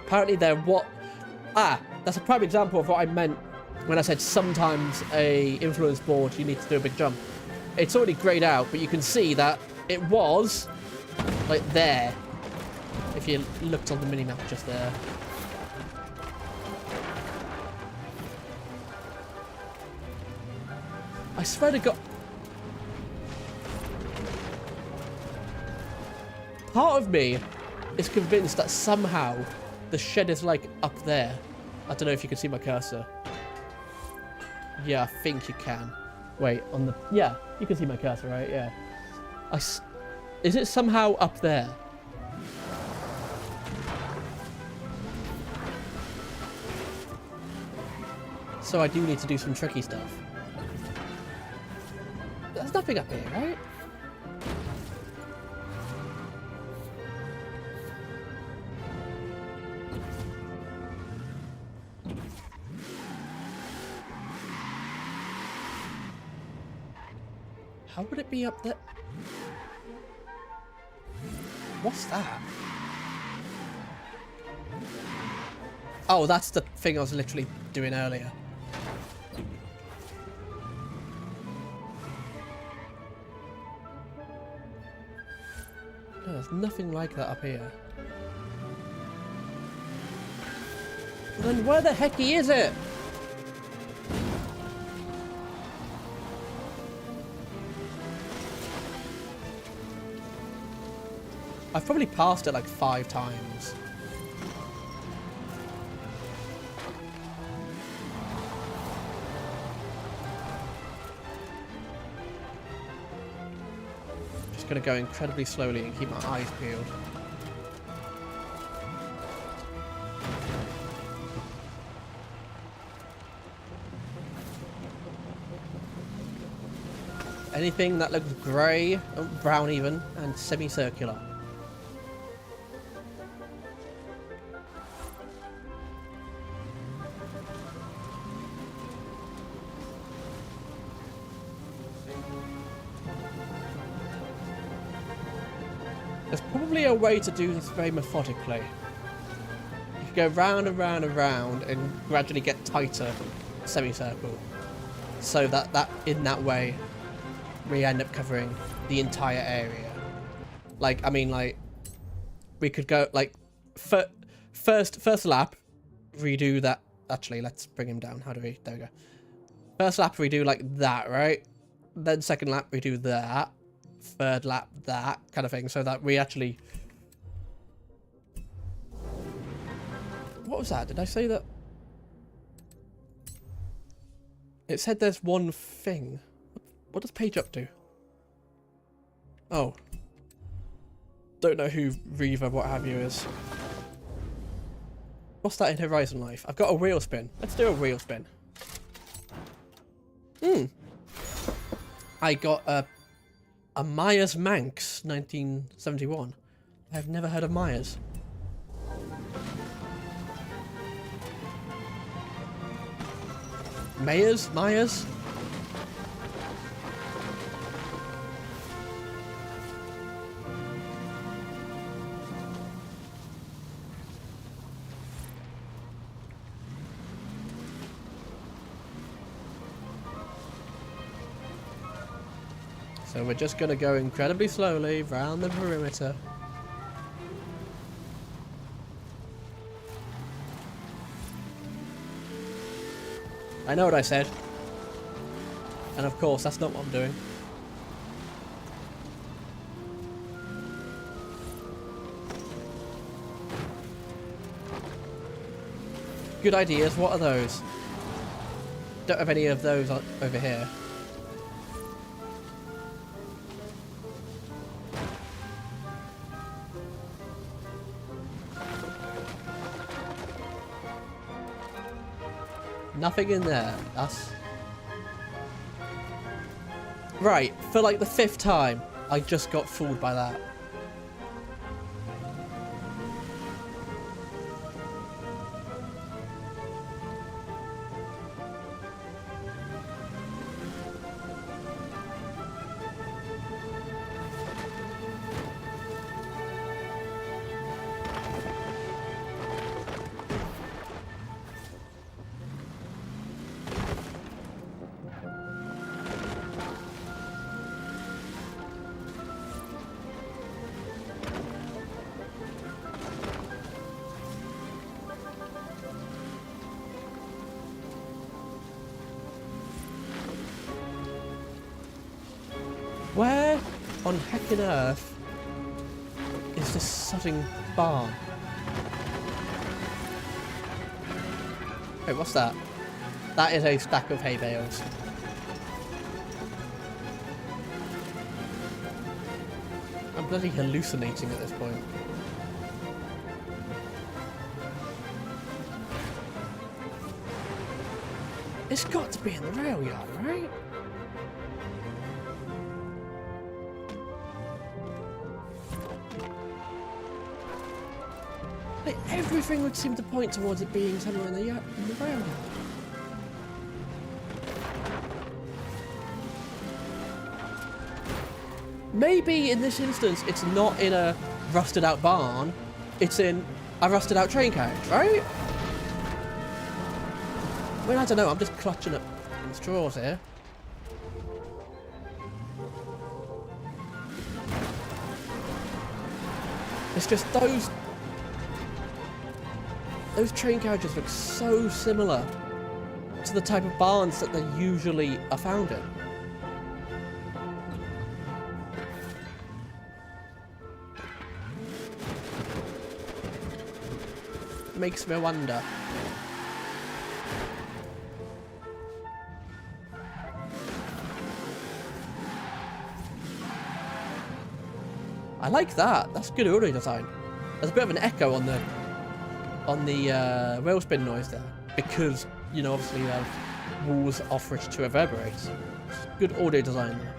Apparently they're what... Ah, that's a prime example of what I meant when I said sometimes a influence board you need to do a big jump. It's already grayed out, but you can see that it was like there. If you looked on the mini-map just there. I swear to God. Part of me is convinced that somehow the shed is like up there. I don't know if you can see my cursor. Yeah, I think you can. Wait, on the... Yeah, you can see my cursor, right? Yeah. Is it somehow up there? So I do need to do some tricky stuff. There's nothing up here, right? How would it be up there? What's that? Oh, that's the thing I was literally doing earlier. No, there's nothing like that up here. Then where the heck is it? I've probably passed it like 5 times. Just gonna go incredibly slowly and keep my eyes peeled. Anything that looks grey, brown even, and semicircular. There's probably a way to do this very methodically. You can go round and round and round and gradually get tighter semicircle. So that in that way we end up covering the entire area. Like, I mean, like, we could go, like, first lap, redo that. Actually, let's bring him down. How do we, there we go. First lap, we do like that, right? Then second lap, we do that. Third lap, that kind of thing, so that we actually... What was that? Did I say that? It said there's one thing. What does page up do? Oh. Don't know who Reaver, what have you, is. What's that in Horizon Life? I've got a wheel spin. Let's do a wheel spin. I got a Myers Manx 1971. I've never heard of Myers. Myers? So we're just going to go incredibly slowly around the perimeter. I know what I said. And of course, that's not what I'm doing. Good ideas, what are those? Don't have any of those over here. Nothing in there. That's... Right, for like the 5th time, I just got fooled by that. Where on heckin' earth is this sodding barn? Wait, what's that? That is a stack of hay bales. I'm bloody hallucinating at this point. It's got to be in the rail yard, right? Like, everything would seem to point towards it being somewhere in the rail yard. Maybe in this instance, it's not in a rusted out barn, it's in a rusted out train carriage, right? I mean, I don't know, I'm just clutching at straws here. It's just those train carriages look so similar to the type of barns that they usually are found in. Makes me wonder. I like that. That's good audio design. There's a bit of an echo on the rail spin noise there because, you know, obviously the walls offer it to reverberate. It's good audio design there.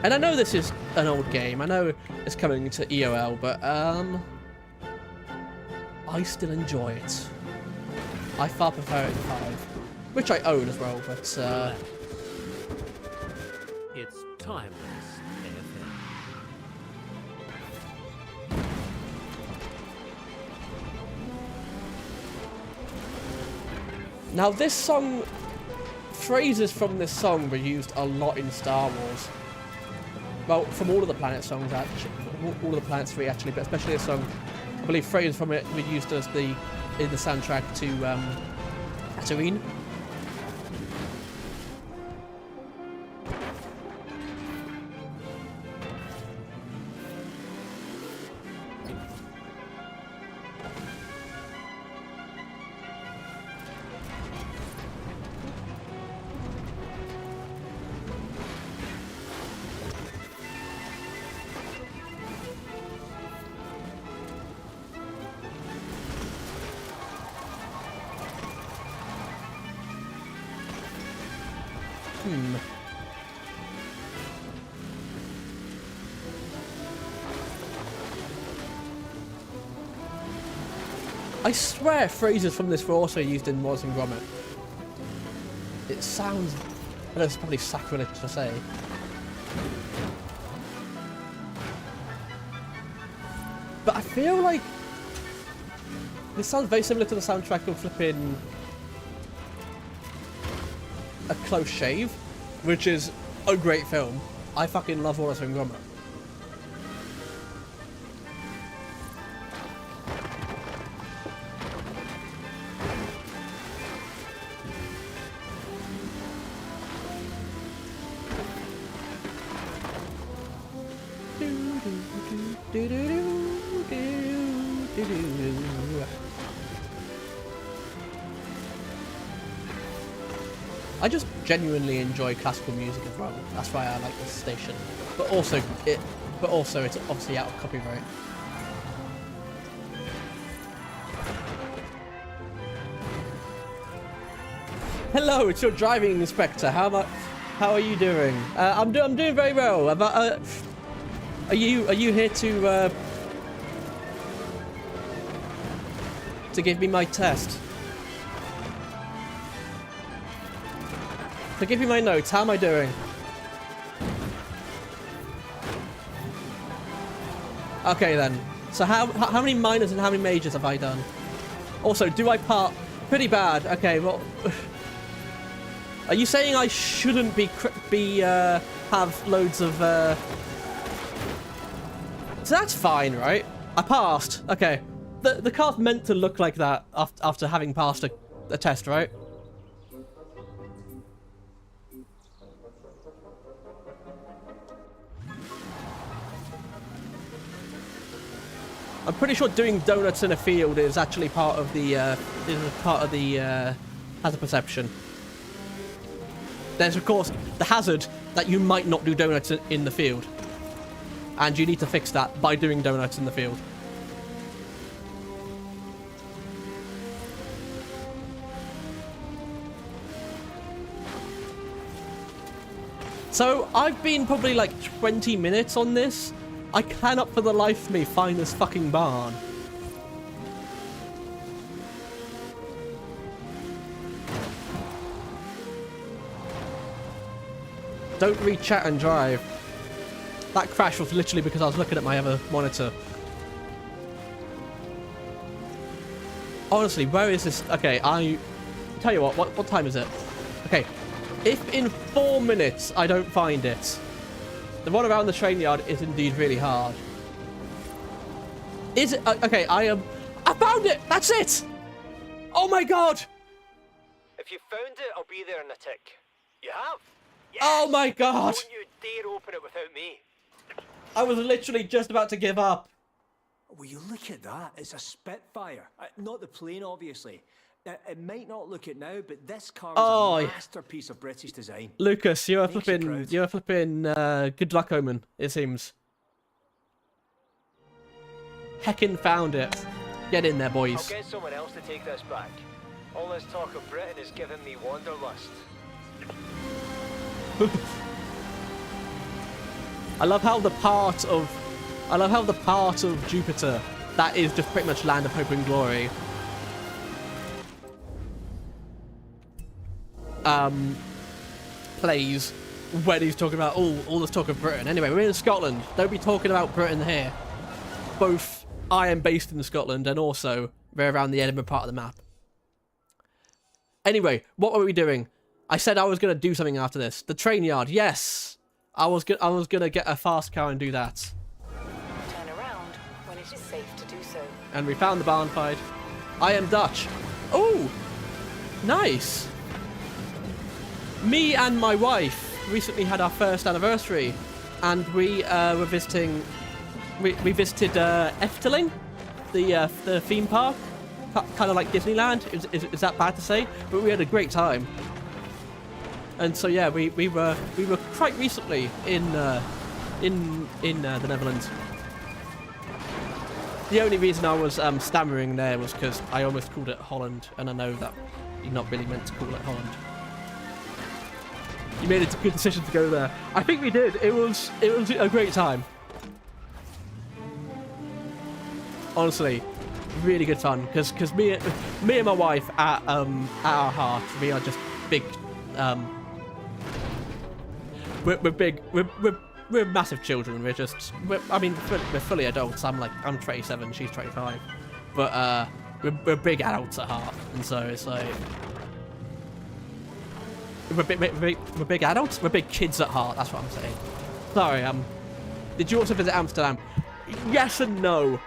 And I know this is an old game. I know it's coming to EOL, but I still enjoy it. I far prefer it in 5, which I own as well, but It's timeless, AFM. now this song, phrases from this song were used a lot in Star Wars. Well, from all of the Planet songs, actually, all of the Planet 3 actually, but especially this song. I believe phrases from it were used as in the soundtrack to Tatooine. I swear phrases from this were also used in Wallace and Gromit. It sounds... I know it's probably sacrilege to say. But I feel like... this sounds very similar to the soundtrack of flipping... A Close Shave, which is a great film. I fucking love Wallace and Gromit. I just genuinely enjoy classical music as well. That's why I like this station. But also it's obviously out of copyright. Hello, it's your driving inspector. How are you doing? I'm doing very well. Are you here to give me my test? To give you my notes, how am I doing? Okay then. So how many minors and how many majors have I done? Also, do I part pretty bad? Okay, well, are you saying I shouldn't have loads of? So that's fine, right? I passed. Okay, the car's meant to look like that after having passed a test, right? I'm pretty sure doing donuts in a field is actually part of the hazard perception. There's of course the hazard that you might not do donuts in the field, and you need to fix that by doing donuts in the field. So I've been probably like 20 minutes on this. I cannot for the life of me find this fucking barn. Don't read chat and drive. That crash was literally because I was looking at my other monitor. Honestly, where is this? Okay, I tell you what time is it? Okay, if in 4 minutes I don't find it, the one around the train yard is indeed really hard. Is it? Okay, I found it! That's it! Oh my god! If you found it, I'll be there in a tick. You have? Yes! Oh my god! Don't you dare open it without me. I was literally just about to give up. Will you look at that? It's a Spitfire. Not the plane, obviously. It might not look it now, but this car is a masterpiece of British design. Lucas, you're Makes you proud. flipping good luck omen, it seems. Heckin' found it. Get in there, I'll boys. get someone else to take this back. All this talk of Britain is giving me wanderlust. I love how the part of Jupiter that is just pretty much land of hope and glory. Plays when he's talking about all this talk of Britain. Anyway, we're in Scotland. Don't be talking about Britain here. Both I am based in Scotland and also we're around the Edinburgh part of the map. Anyway, what were we doing? I said I was gonna do something after this. The train yard, yes. I was gonna get a fast car and do that. Turn around when it is safe to do so. And we found the barn fight. I am Dutch. Oh, nice. Me and my wife recently had our first anniversary, and we were visiting. We visited Efteling, the theme park, kind of like Disneyland. Is that bad to say? But we had a great time. And so yeah, we were quite recently in the Netherlands. The only reason I was stammering there was because I almost called it Holland, and I know that you're not really meant to call it Holland. You made a good decision to go there. I think we did. It was a great time. Honestly, really good fun. Because me and my wife at our heart, we are just big. We're big. We're massive children. I mean, we're fully adults. I'm 27. She's 25. But we're big adults at heart, and so it's like. We're big adults? We're big kids at heart, that's what I'm saying. Sorry, did you also visit Amsterdam? Yes and no.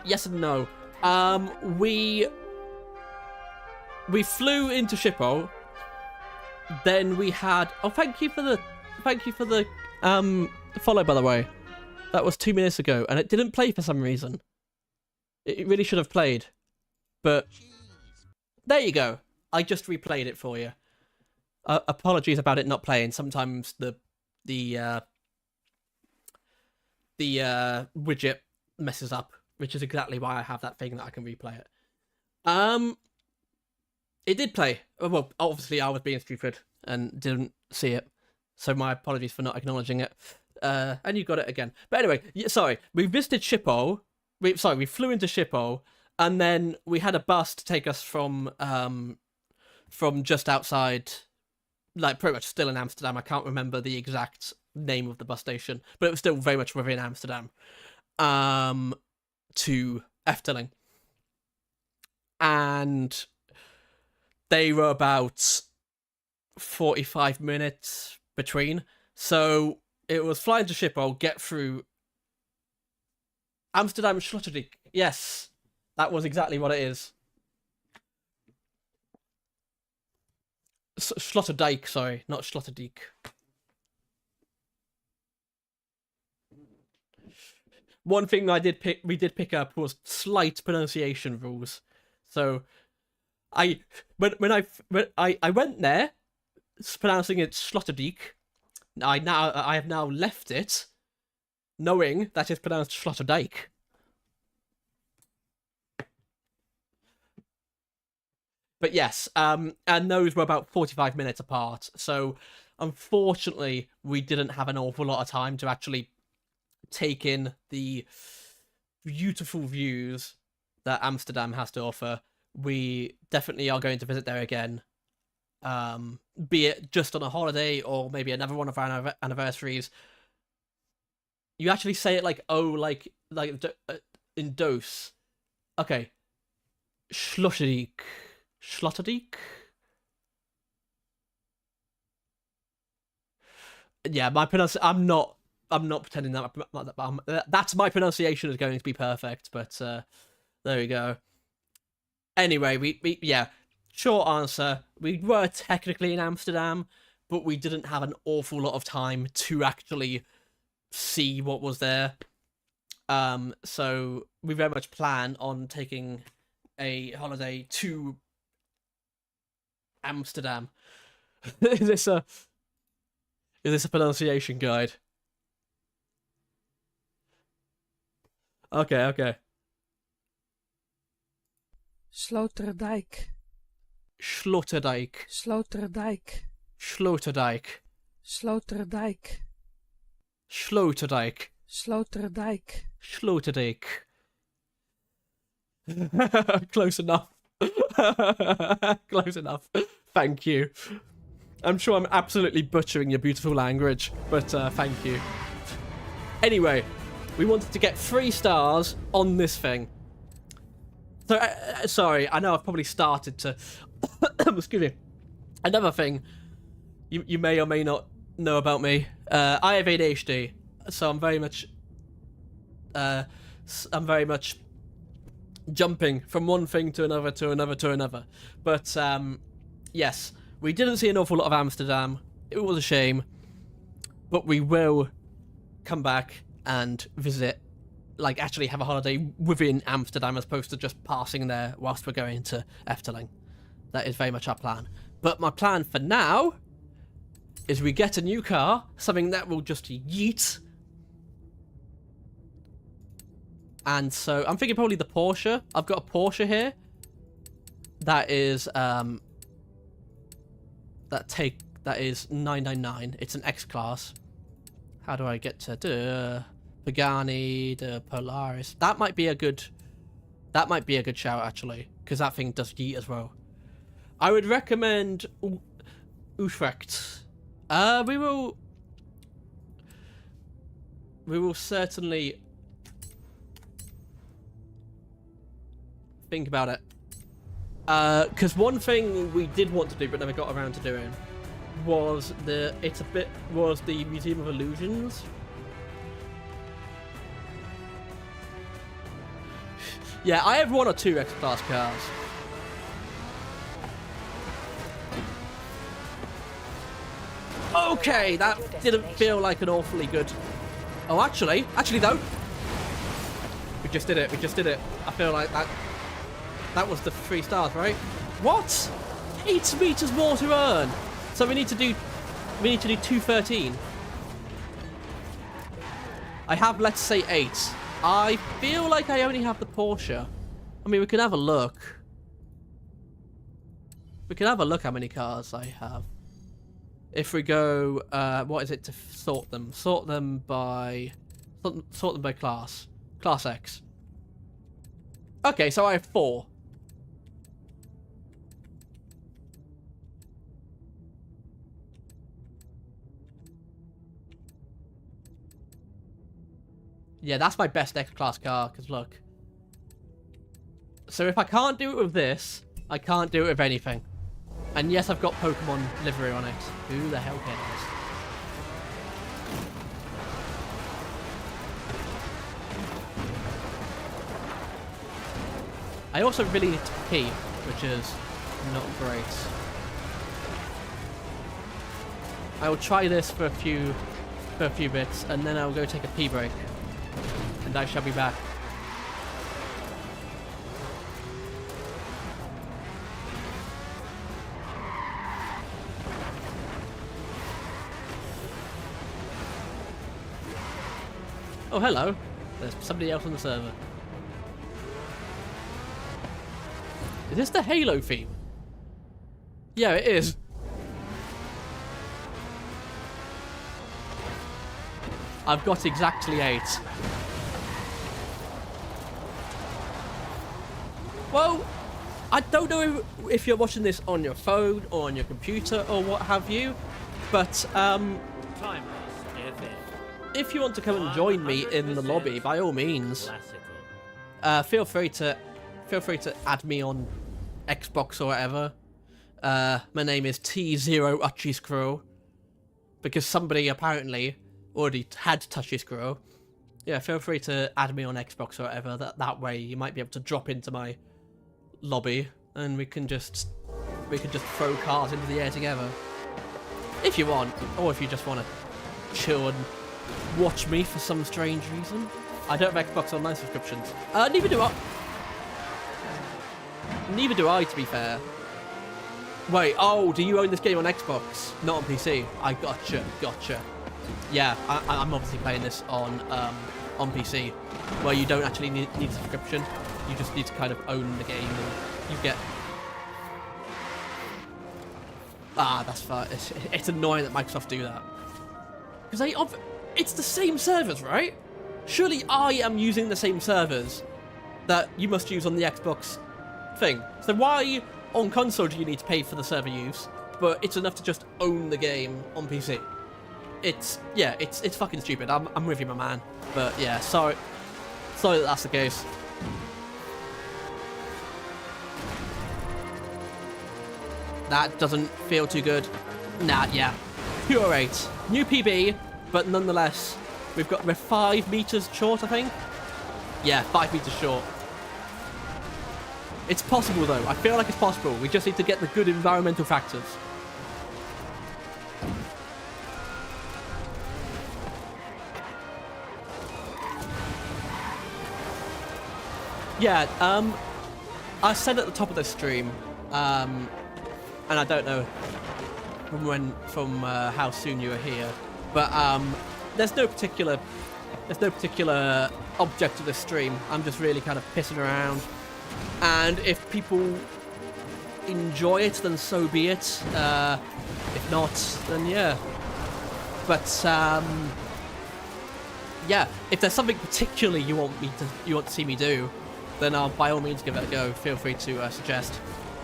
Yes and no. We flew into Schiphol. Then we had thank you for the follow, by the way. That was 2 minutes ago, and it didn't play for some reason. It really should have played. But there you go. I just replayed it for you. Apologies about it not playing. Sometimes the widget messes up, which is exactly why I have that thing that I can replay it. It did play. Well, obviously I was being stupid and didn't see it, so my apologies for not acknowledging it. And you got it again. But anyway, sorry. We visited Schiphol. We flew into Schiphol, and then we had a bus to take us from just outside. Like, pretty much still in Amsterdam. I can't remember the exact name of the bus station, but it was still very much within Amsterdam. To Efteling. And they were about 45 minutes between. So it was flying to Schiphol, get through Amsterdam Sloterdijk. Yes, that was exactly what it is. Sloterdijk, sorry, not Sloterdijk. One thing we did pick up was slight pronunciation rules. So, when I went there, pronouncing it Sloterdijk. I have now left it, knowing that it's pronounced Sloterdijk. But yes, and those were about 45 minutes apart. So unfortunately, we didn't have an awful lot of time to actually take in the beautiful views that Amsterdam has to offer. We definitely are going to visit there again, be it just on a holiday or maybe another one of our anniversaries. You actually say it like in dose. Okay. Sloterdijk. Yeah, my I'm not pretending that's my pronunciation is going to be perfect, but there we go. Anyway, we yeah, short answer. We were technically in Amsterdam, but we didn't have an awful lot of time to actually see what was there. So we very much plan on taking a holiday to Amsterdam. Is this a pronunciation guide? Okay. Sloterdijk. Sloterdijk. Sloterdijk. Sloterdijk. Sloterdijk. Sloterdijk. Sloterdijk. Sloterdijk. Close enough. Close enough. Thank you. I'm sure I'm absolutely butchering your beautiful language, but thank you. Anyway, we wanted to get 3 stars on this thing. So, sorry, I know I've probably started to... Excuse me. Another thing you may or may not know about me. I have ADHD, so I'm very much jumping from one thing to another, to another, to another. But, yes, we didn't see an awful lot of Amsterdam. It was a shame. But we will come back and visit, like, actually have a holiday within Amsterdam as opposed to just passing there whilst we're going to Efteling. That is very much our plan. But my plan for now is we get a new car, something that will just yeet. And so I'm thinking probably the Porsche. I've got a Porsche here. That is that is 999. It's an X-Class. How do I get to the Pagani, the Polaris? That might be a good shout actually, because that thing does yeet as well. I would recommend Utrecht. We will certainly think about it. Because one thing we did want to do but never got around to doing was the Museum of Illusions. Yeah, I have 1 or 2 X-Class cars. Okay, that didn't feel like an awfully good... Oh, actually though. We just did it. I feel like that was the 3 stars, right? What? 8 meters more to earn. So we need to do 213. I have, let's say, 8. I feel like I only have the Porsche. I mean, we can have a look. We can have a look how many cars I have. If we go, what is it to sort them? Sort them by class. Class X. Okay, so I have 4. Yeah, that's my best X-Class car, because look. So if I can't do it with this, I can't do it with anything. And yes, I've got Pokemon livery on it. Who the hell cares? I also really need to pee, which is not great. I will try this for a few bits, and then I'll go take a pee break. And I shall be back. Oh, hello. There's somebody else on the server. Is this the Halo theme? Yeah, it is. I've got exactly 8. Well, I don't know if you're watching this on your phone or on your computer or what have you, but Timeless FM. if you want to come and join me in the lobby, by all means, Classical. feel free to add me on Xbox or whatever. My name is T0 Uchiscrow, because somebody apparently already had Touchiscrow. Yeah, feel free to add me on Xbox or whatever. That way you might be able to drop into my lobby and we can just throw cars into the air together. If you want, or if you just want to chill and watch me for some strange reason. I don't have Xbox Online subscriptions. Neither do I. Neither do I, to be fair. Wait, oh, do you own this game on Xbox? Not on PC. I gotcha. Yeah, I'm obviously playing this on PC, where you don't actually need a subscription. You just need to kind of own the game, and you get... that's fine. It's annoying that Microsoft do that. Because it's the same servers, right? Surely I am using the same servers that you must use on the Xbox thing. So why on console do you need to pay for the server use, but it's enough to just own the game on PC? It's fucking stupid. I'm with you, my man. But yeah, sorry that that's the case. That doesn't feel too good. Nah, yeah. Pure 8. New PB, but nonetheless, we're 5 meters short, I think. Yeah, 5 meters short. It's possible though. I feel like it's possible. We just need to get the good environmental factors. Yeah, I said at the top of the stream, and I don't know from how soon you were here, but there's no particular object of this stream. I'm just really kind of pissing around, and if people enjoy it, then so be it. If not, then yeah. But yeah, if there's something particularly you want to see me do, then by all means give it a go. Feel free to suggest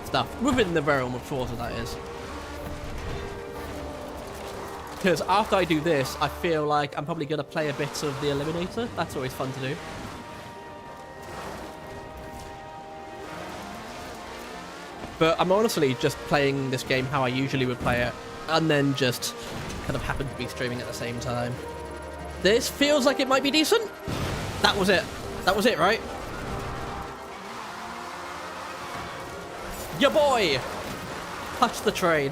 stuff within the realm of Forza, that is. Because after I do this, I feel like I'm probably going to play a bit of the Eliminator. That's always fun to do. But I'm honestly just playing this game how I usually would play it, and then just kind of happen to be streaming at the same time. This feels like it might be decent. That was it. That was it, right? Ya boy! Touch the train.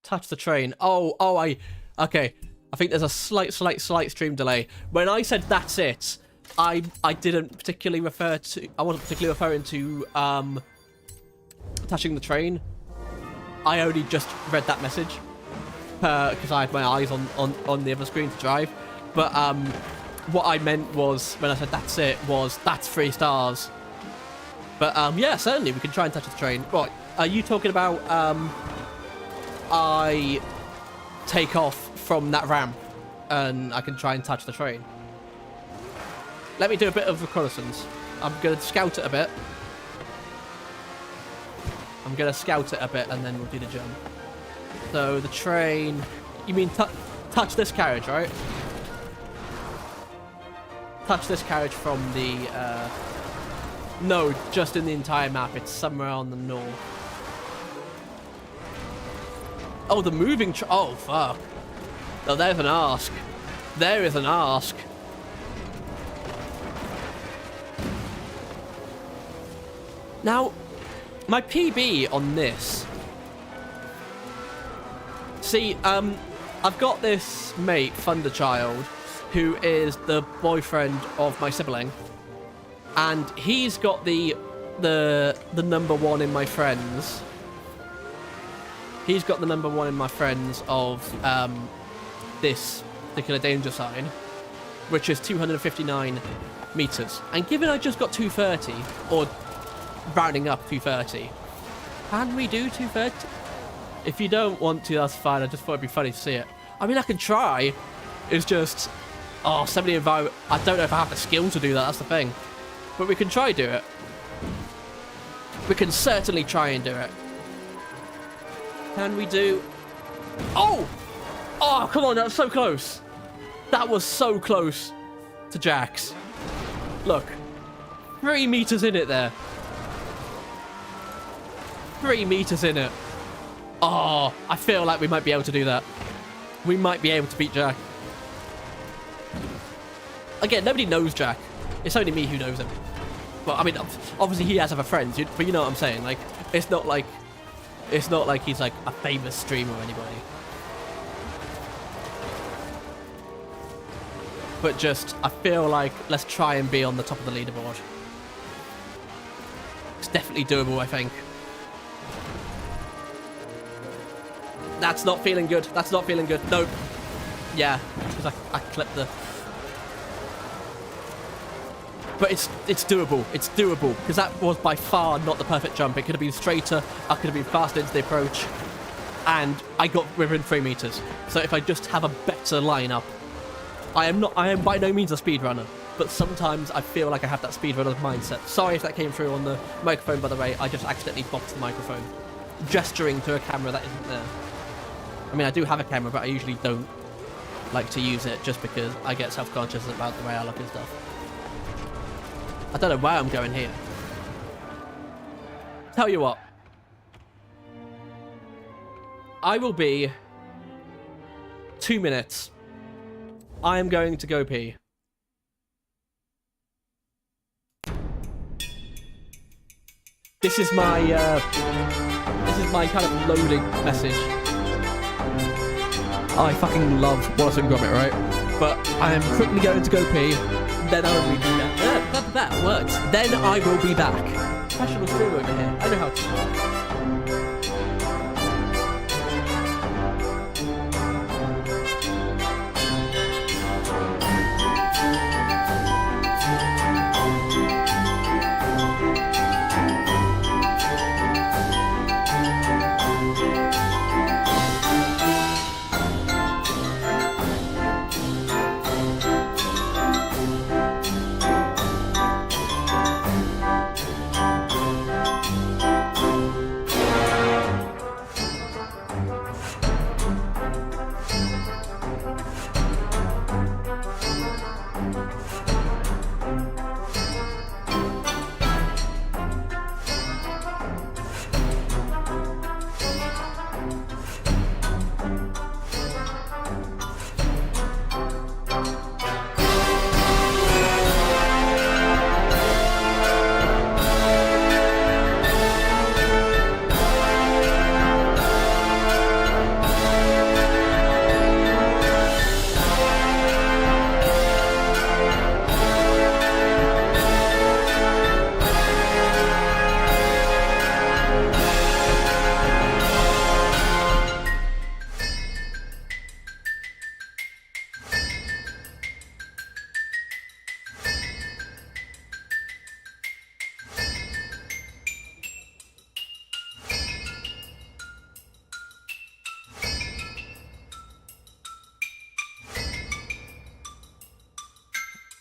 Touch the train. Okay. I think there's a slight stream delay. When I said that's it, I didn't particularly refer to... I wasn't particularly referring to, touching the train. I only just read that message because I had my eyes on the other screen to drive. But what I meant was, when I said that's it, was that's 3 stars. But yeah, certainly we can try and touch the train. Right, are you talking about I take off from that ramp and I can try and touch the train? Let me do a bit of reconnaissance. I'm going to scout it a bit. And then we'll do the jump. So the train... You mean touch this carriage, right? Touch this carriage from the... No, just in the entire map. It's somewhere on the north. Oh, the moving... Oh, fuck. Oh, there's an ask. There is an ask. Now... My PB on this... See, I've got this mate, Thunderchild, who is the boyfriend of my sibling. And he's got the number 1 in my friends. He's got the number 1 in my friends of this particular danger sign, which is 259 meters. And given I just got 230, or rounding up 230, can we do 230? If you don't want to, that's fine. I just thought it'd be funny to see it. I mean, I can try. It's just, oh, 70 environment. I don't know if I have the skill to do that. That's the thing. But we can try do it. We can certainly try and do it. Can we do? Oh! Oh, come on, that was so close. That was so close to Jack's. Look. 3 meters in it there. 3 meters in it. Oh, I feel like we might be able to do that. We might be able to beat Jack. Again, nobody knows Jack. It's only me who knows him. Well, I mean, obviously he has other friends, but you know what I'm saying. Like, it's not like he's like a famous streamer or anybody. But just, I feel like let's try and be on the top of the leaderboard. It's definitely doable, I think. That's not feeling good. That's not feeling good. Nope. Yeah, because I clipped the... But it's doable. It's doable. Because that was by far not the perfect jump. It could have been straighter. I could have been faster into the approach. And I got within 3 meters. So if I just have a better lineup... I am by no means a speedrunner. But sometimes I feel like I have that speedrunner mindset. Sorry if that came through on the microphone, by the way. I just accidentally boxed the microphone. Gesturing to a camera that isn't there. I mean, I do have a camera, but I usually don't like to use it just because I get self-conscious about the way I look and stuff. I don't know where I'm going here. Tell you what. I will be 2 minutes. I am going to go pee. This is my kind of loading message. I fucking love Wallace and Gromit, right? But I am quickly going to go pee. Then I will be back. That works. Then I will be back. Professional streamer over here. I know how to.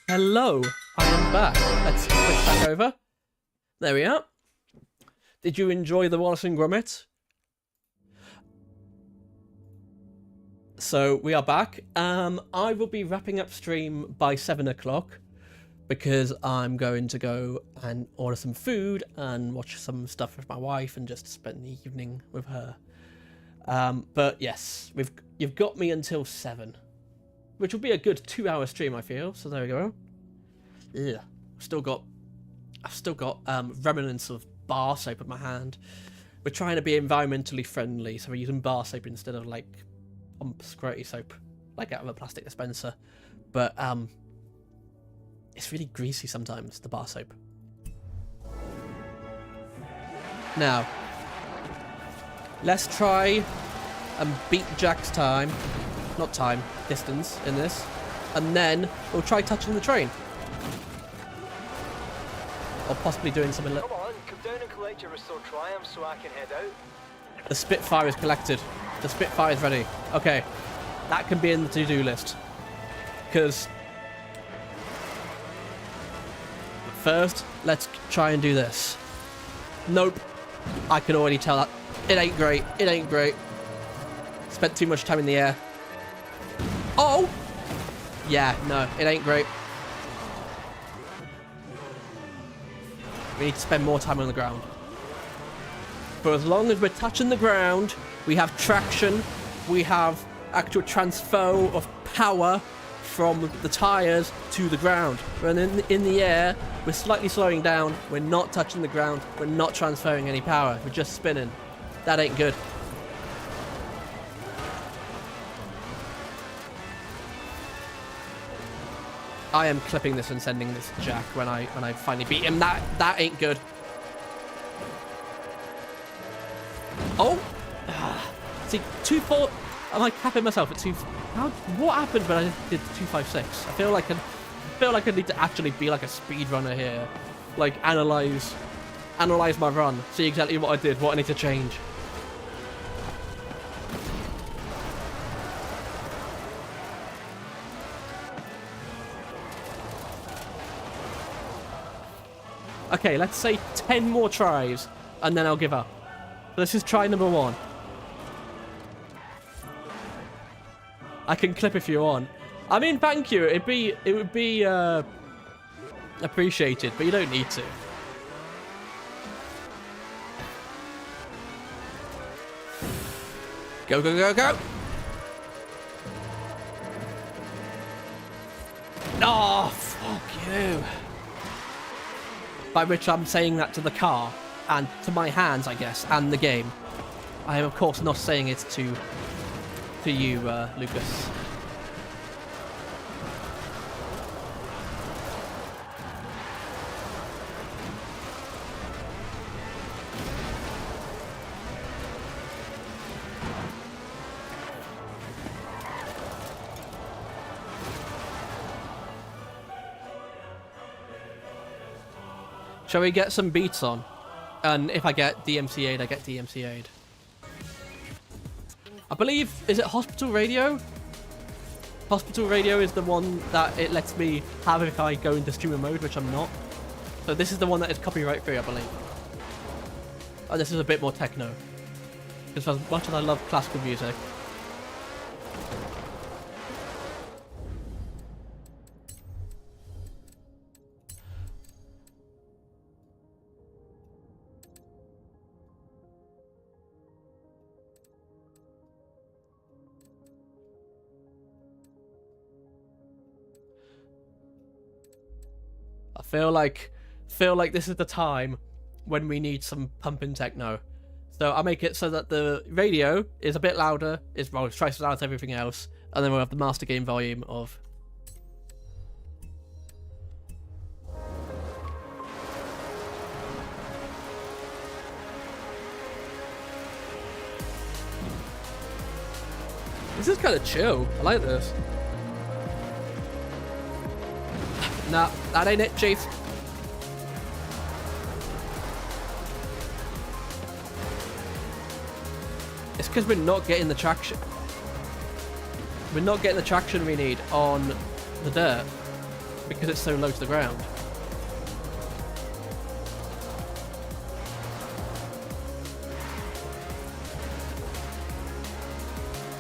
Hello, I am back. Let's switch back over. There we are. Did you enjoy the Wallace and Gromit? So we are back. I will be wrapping up stream by 7 o'clock because I'm going to go and order some food and watch some stuff with my wife and just spend the evening with her. But yes, you've got me until 7. Which will be a good 2-hour stream, I feel. So there we go. Yeah, I've still got remnants of bar soap in my hand. We're trying to be environmentally friendly, so we're using bar soap instead of like squirty soap, like out of a plastic dispenser. But it's really greasy sometimes, the bar soap. Now, let's try and beat Jack's time not time, distance in this. And then we'll try touching the train. Or possibly doing something like... Come on, come down and collect your restored triumph so I can head out. The Spitfire is collected. The Spitfire is ready. Okay. That can be in the to-do list. Because... first, let's try and do this. Nope. I can already tell that. It ain't great. It ain't great. Spent too much time in the air. Oh! Yeah, no, it ain't great. We need to spend more time on the ground. For as long as we're touching the ground, we have traction, we have actual transfer of power from the tyres to the ground. When in the air, we're slightly slowing down, we're not touching the ground, we're not transferring any power, we're just spinning. That ain't good. I am clipping this and sending this to Jack when I finally beat him. That ain't good. Oh! See, 2-4. Am I capping myself at 2? What happened when I did 2.56? I feel like I need to actually be like a speedrunner here, like analyze my run, see exactly what I did, what I need to change. Okay, let's say 10 more tries, and then I'll give up. This is try number 1. I can clip if you want. I mean, thank you. It would be appreciated, but you don't need to. Go, go, go, go! Oh, fuck you. By which I'm saying that to the car, and to my hands, I guess, and the game. I am, of course, not saying it to you, Lucas. Shall we get some beats on? And if I get DMCA'd, I get DMCA'd. I believe, is it Hospital Radio? Hospital Radio is the one that it lets me have if I go into streamer mode, which I'm not. So this is the one that is copyright free, I believe. Oh, this is a bit more techno. Because as much as I love classical music, feel like this is the time when we need some pumping techno. So I'll make it so that the radio is a bit louder, well, it's twice as loud as everything else, and then we'll have the master game volume of... This is kind of chill. I like this. Nah, that ain't it, Chief. It's because we're not getting the traction. We're not getting the traction we need on the dirt because it's so low to the ground.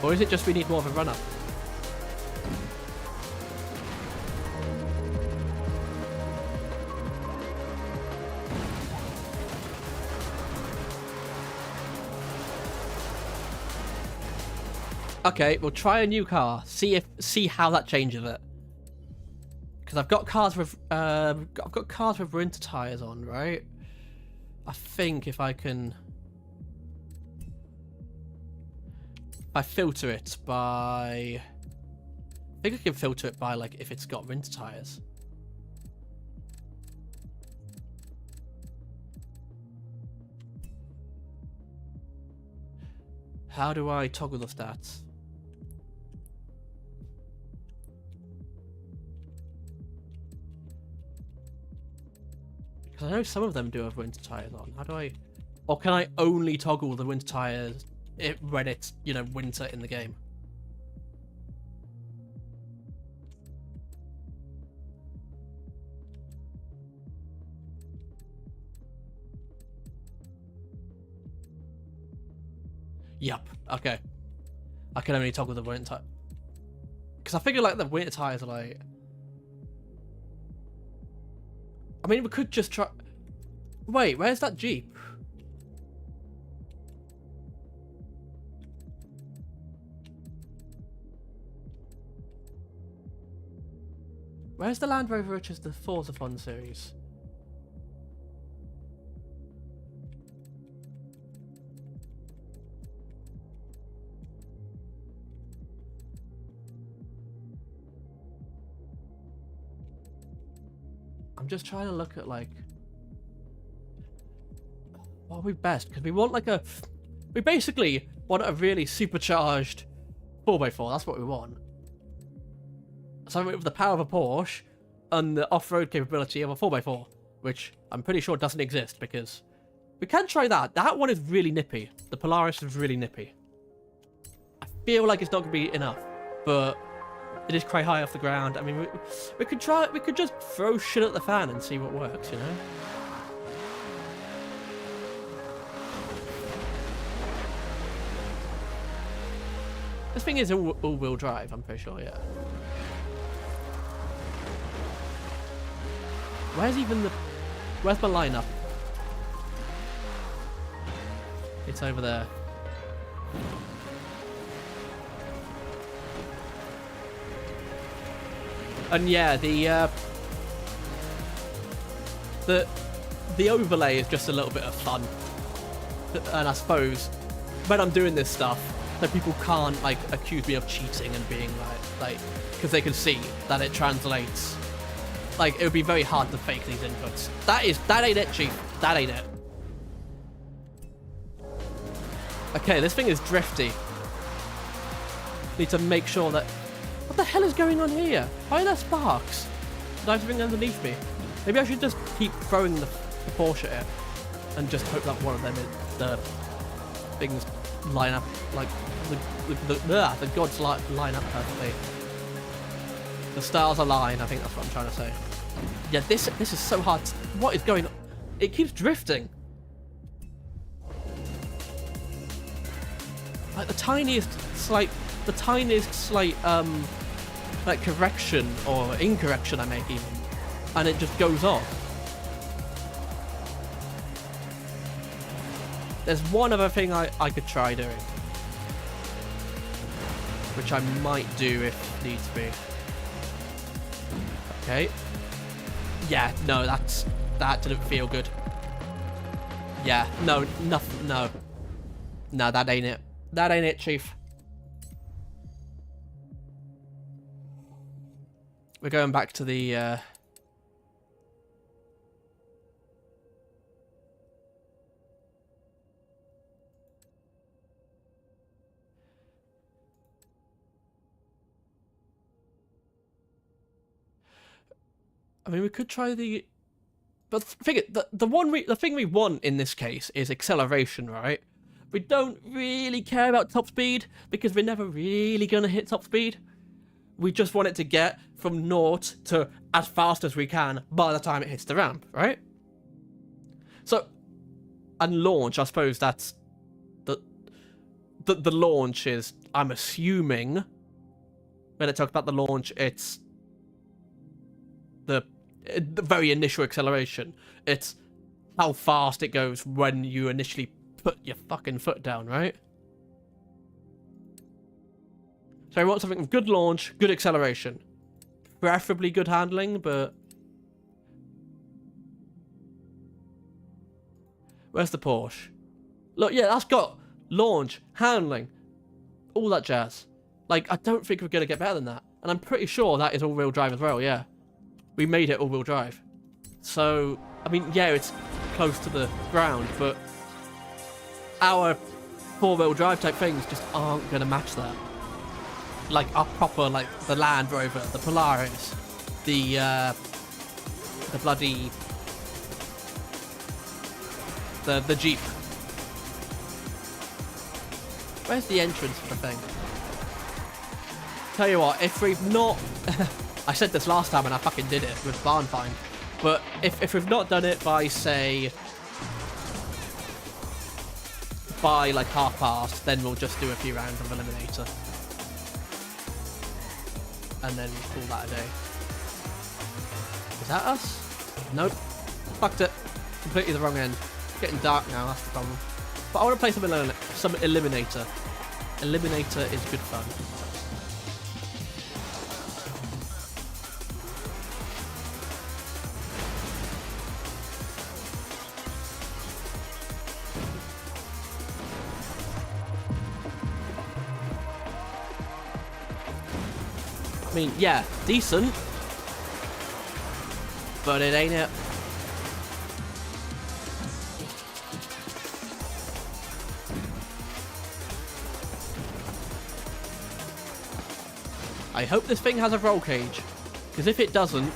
Or is it just we need more of a run-up? Okay, we'll try a new car. See how that changes it. Because I've got cars with winter tires on, right? I think if I can, I filter it by. I think I can filter it by like if it's got winter tires. How do I toggle the stats? I know some of them do have winter tyres on. How do I... Or can I only toggle the winter tyres when it's, you know, winter in the game? Yep, okay. I can only toggle the winter tyre. Because I figure, like, the winter tyres are, like... I mean, we could just try... Wait, where's that Jeep? Where's the Land Rover which is the Forza Fun series? I'm just trying to look at, like, what are we best? Because we want, like, we basically want a really supercharged 4x4. That's what we want. Something with the power of a Porsche and the off-road capability of a 4x4, which I'm pretty sure doesn't exist, because we can try that. That one is really nippy. The Polaris is really nippy. I feel like it's not going to be enough, but it is quite high off the ground. I mean, we could try. We could just throw shit at the fan and see what works, you know? This thing is all-wheel drive, I'm pretty sure, yeah. Where's my lineup? It's over there. And yeah, the overlay is just a little bit of fun. And I suppose when I'm doing this stuff, so people can't, like, accuse me of cheating and being like, because they can see that it translates. Like, it would be very hard to fake these inputs. That ain't it, Chief. That ain't it. Okay, this thing is drifty. Need to make sure that... What the hell is going on here? Why are there sparks? Did I have something underneath me? Maybe I should just keep throwing the Porsche at it and just hope that one of them is the things line up, like, the gods line up perfectly. The stars align, I think that's what I'm trying to say. Yeah, this is so hard. What is going on? It keeps drifting. Like the tiniest slight, like correction or incorrection I make even, and it just goes off. There's one other thing I could try doing, which I might do if needs be. Okay. Yeah, no, that didn't feel good. Yeah, no, nothing, no. No, that ain't it. That ain't it, Chief. We're going back to the, I mean, we could try the... But figure, the thing we want in this case is acceleration, right? We don't really care about top speed, because we're never really going to hit top speed. We just want it to get from 0 to as fast as we can by the time it hits the ramp, right? So, and launch, I suppose that's... The launch is, I'm assuming, when I talk about the launch, it's the very initial acceleration. It's how fast it goes when you initially put your fucking foot down, right? So I want something with good launch, good acceleration. Preferably good handling, but... Where's the Porsche? Look, yeah, that's got launch, handling, all that jazz. Like, I don't think we're going to get better than that. And I'm pretty sure that is all-wheel drive as well, yeah. We made it all-wheel drive. So, I mean, yeah, it's close to the ground, but our four-wheel drive type things just aren't going to match that. Like, our proper, like, the Land Rover, the Polaris, the bloody The Jeep. Where's the entrance for the thing? Tell you what, if we've not... I said this last time and I fucking did it with Barn Find. But if we've not done it by, say... by, like, 1/2 then we'll just do a few rounds of Eliminator. And then call that a day. Is that us? Nope. Fucked it. Completely the wrong end. It's getting dark now, that's the problem. But I want to play some Eliminator. Eliminator is good fun. I mean, yeah, decent. But it ain't it. I hope this thing has a roll cage. Because if it doesn't,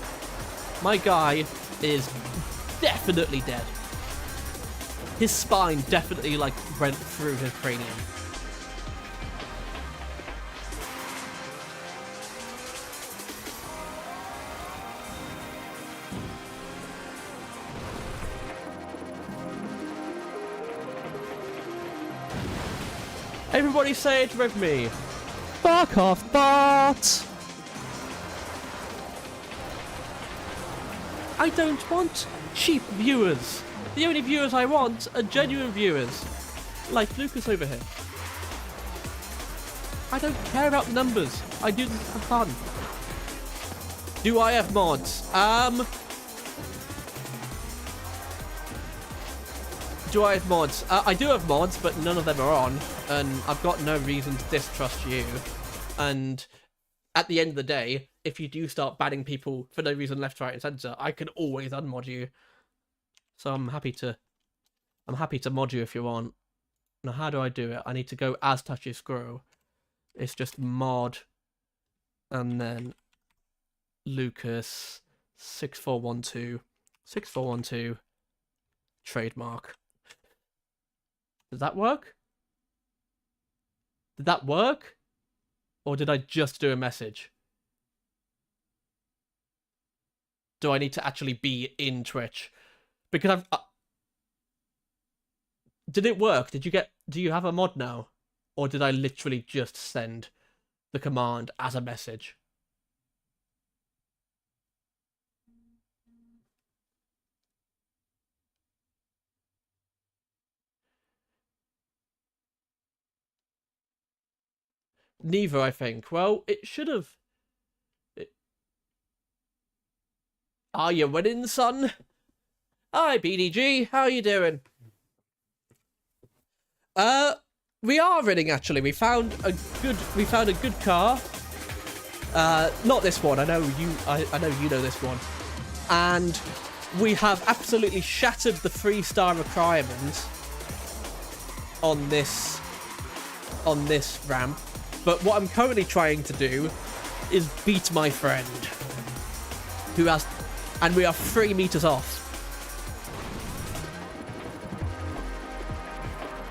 my guy is definitely dead. His spine definitely, like, went through his cranium. Everybody say it with me. Fuck off, Bart! I don't want cheap viewers. The only viewers I want are genuine viewers. Like Lucas over here. I don't care about numbers. I do this for fun. Do I have mods? Do I have mods? I do have mods, but none of them are on, and I've got no reason to distrust you. And at the end of the day, if you do start banning people for no reason left, right, and centre, I can always unmod you. So I'm happy to mod you if you want. Now, how do I do it? I need to go as touchy scroll. It's just mod, and then Lucas 6412 trademark. Does that work? Did that work? Or did I just do a message? Do I need to actually be in Twitch? Because I've... did it work? Do you have a mod now? Or did I literally just send the command as a message? Neither, I think. Well, it should have... Are you winning, son? Hi, BDG. How are you doing? We are winning, actually. We found a good car. Not this one. I know you know this one. And we have absolutely shattered the 3-star requirement on this ramp. But what I'm currently trying to do is beat my friend, who has, and we are 3 meters off.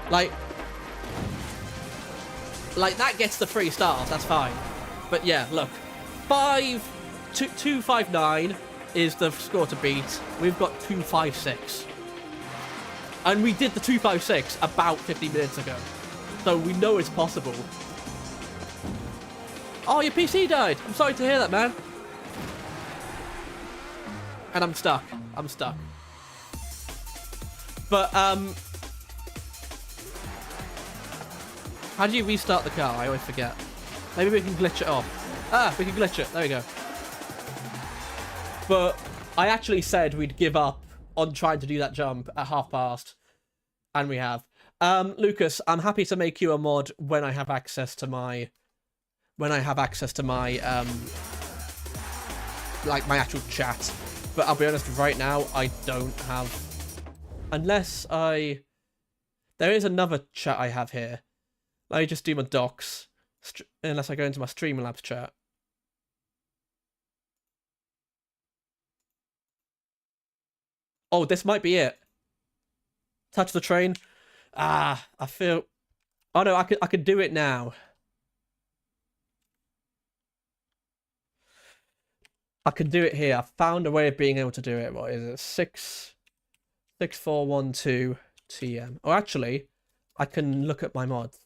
Like that gets the 3 stars. That's fine. But yeah, look, 259 is the score to beat. We've got 256, and we did the 256 about 50 minutes ago, so we know it's possible. Oh, your PC died. I'm sorry to hear that, man. And I'm stuck. But, how do you restart the car? I always forget. Maybe we can glitch it off. Ah, we can glitch it. There we go. But I actually said we'd give up on trying to do that jump at 1/2. And we have. Lucas, I'm happy to make you a mod when I have access to my... like my actual chat. But I'll be honest, right now I don't have, unless there is another chat I have here. Let me just do my docs, unless I go into my Streamlabs chat. Oh, this might be it. Touch the train. I feel... Oh no, I could do it now. I can do it here. I found a way of being able to do it. What is it? 6412 TM. Oh, actually, I can look at my mods.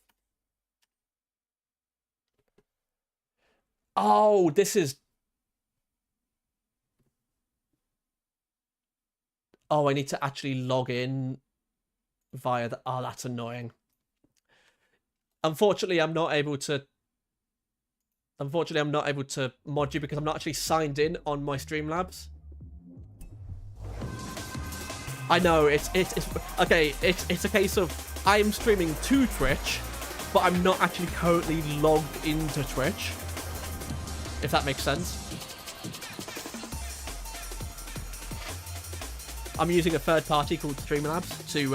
Oh, this is... Oh, I need to actually log in via the... Oh, that's annoying. Unfortunately, I'm not able to mod you because I'm not actually signed in on my Streamlabs. I know, it's okay, it's a case of I'm streaming to Twitch, but I'm not actually currently logged into Twitch. If that makes sense. I'm using a third party called Streamlabs to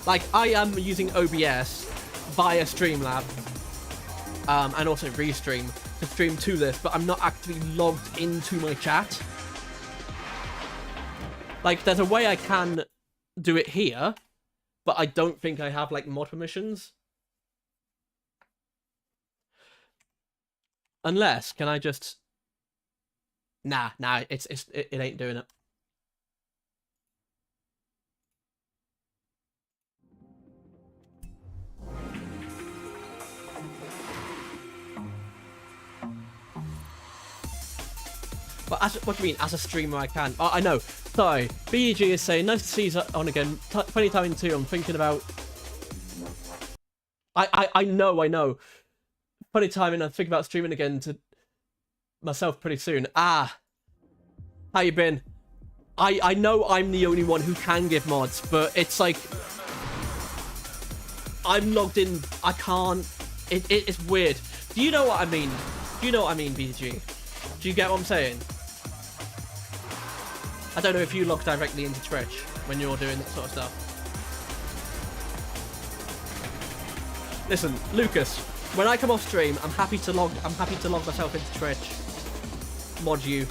like I am using OBS via Streamlabs. And also Restream to stream to this, but I'm not actually logged into my chat. Like, there's a way I can do it here, but I don't think I have, like, mod permissions. Unless, can I just... Nah, it ain't doing it. But what do you mean, as a streamer I can? Oh, I know. Sorry. BEG is saying, nice to see you on again. 2022, I'm thinking about... I know. Funny timing, I'm thinking about streaming again to myself pretty soon. How you been? I know I'm the only one who can give mods, but it's like... I'm logged in, I can't... It's weird. Do you know what I mean? Do you know what I mean, BEG? Do you get what I'm saying? I don't know if you log directly into Twitch when you're doing that sort of stuff. Listen, Lucas, when I come off stream, I'm happy to log myself into Twitch, mod you.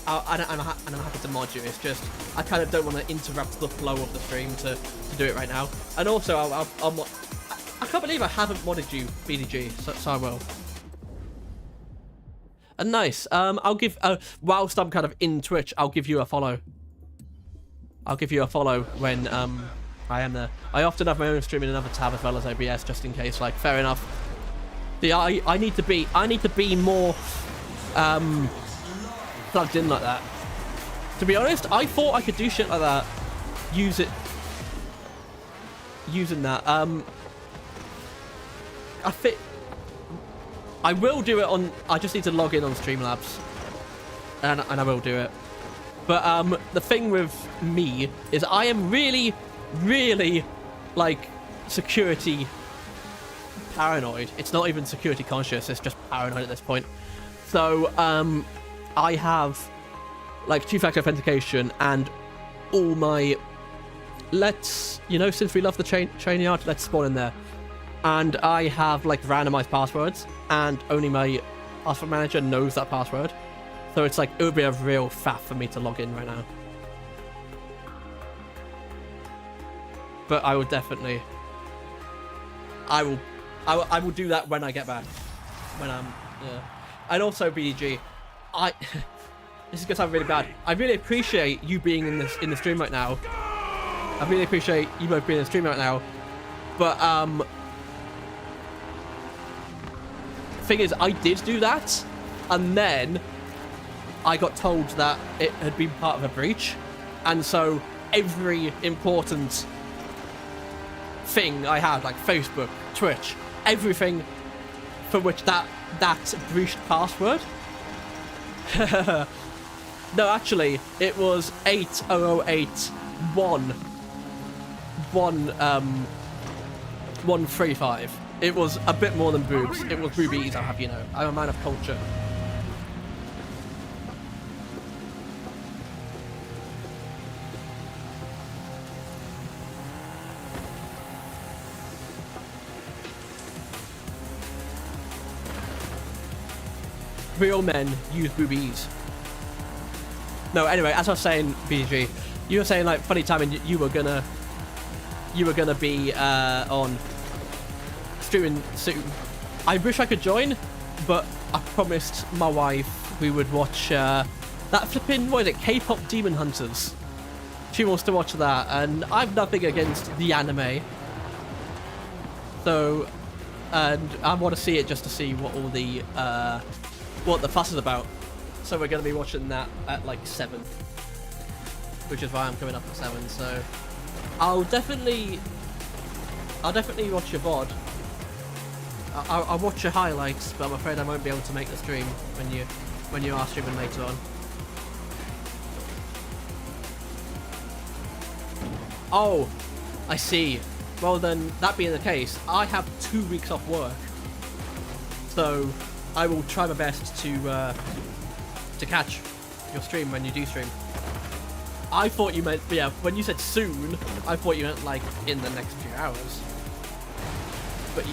And I'm happy to mod you. It's just I kind of don't want to interrupt the flow of the stream to do it right now. And also, I can't believe I haven't modded you, BDG. So I will. And nice. I'll give whilst I'm kind of in Twitch, I'll give you a follow. I'll give you a follow when I am there. I often have my own stream in another tab as well as OBS, just in case. Like, fair enough. See, I need to be more plugged in like that. To be honest, I thought I could do shit like that. Using that. I will do it on... I just need to log in on Streamlabs. And I will do it. But the thing with me is I am really, really, like, security paranoid. It's not even security conscious. It's just paranoid at this point. So, I have, like, two-factor authentication and all my... Since we love the train yard, let's spawn in there. And I have, like, randomized passwords, and only my password manager knows that password. So it's like, it would be a real faff for me to log in right now. But I will definitely... I will do that when I get back. When I'm... Yeah. And also, BEG, this is going to sound really bad. I really appreciate you being in the stream right now. I really appreciate you both being in the stream right now. But, thing is, I did do that, and then I got told that it had been part of a breach, and so every important thing I had, like Facebook, Twitch, everything for which that breached password. No, actually, it was 8008135. It was a bit more than boobs. It was boobies, I'll have you know. I'm a man of culture. Real men use boobies. No, anyway, as I was saying, BG, you were saying like funny timing. You were gonna be on streaming soon. I wish I could join, but I promised my wife we would watch that flipping, what is it, K-pop Demon Hunters. She wants to watch that, and I've nothing against the anime. So, and I want to see it just to see what all the fuss is about. So we're going to be watching that at like 7, which is why I'm coming up at 7. So I'll definitely watch your VOD. I'll watch your highlights, but I'm afraid I won't be able to make the stream when you are streaming later on. Oh, I see. Well then, that being the case, I have 2 weeks off work, so I will try my best to catch your stream when you do stream. I thought you meant, yeah, when you said soon, I thought you meant like in the next few hours. But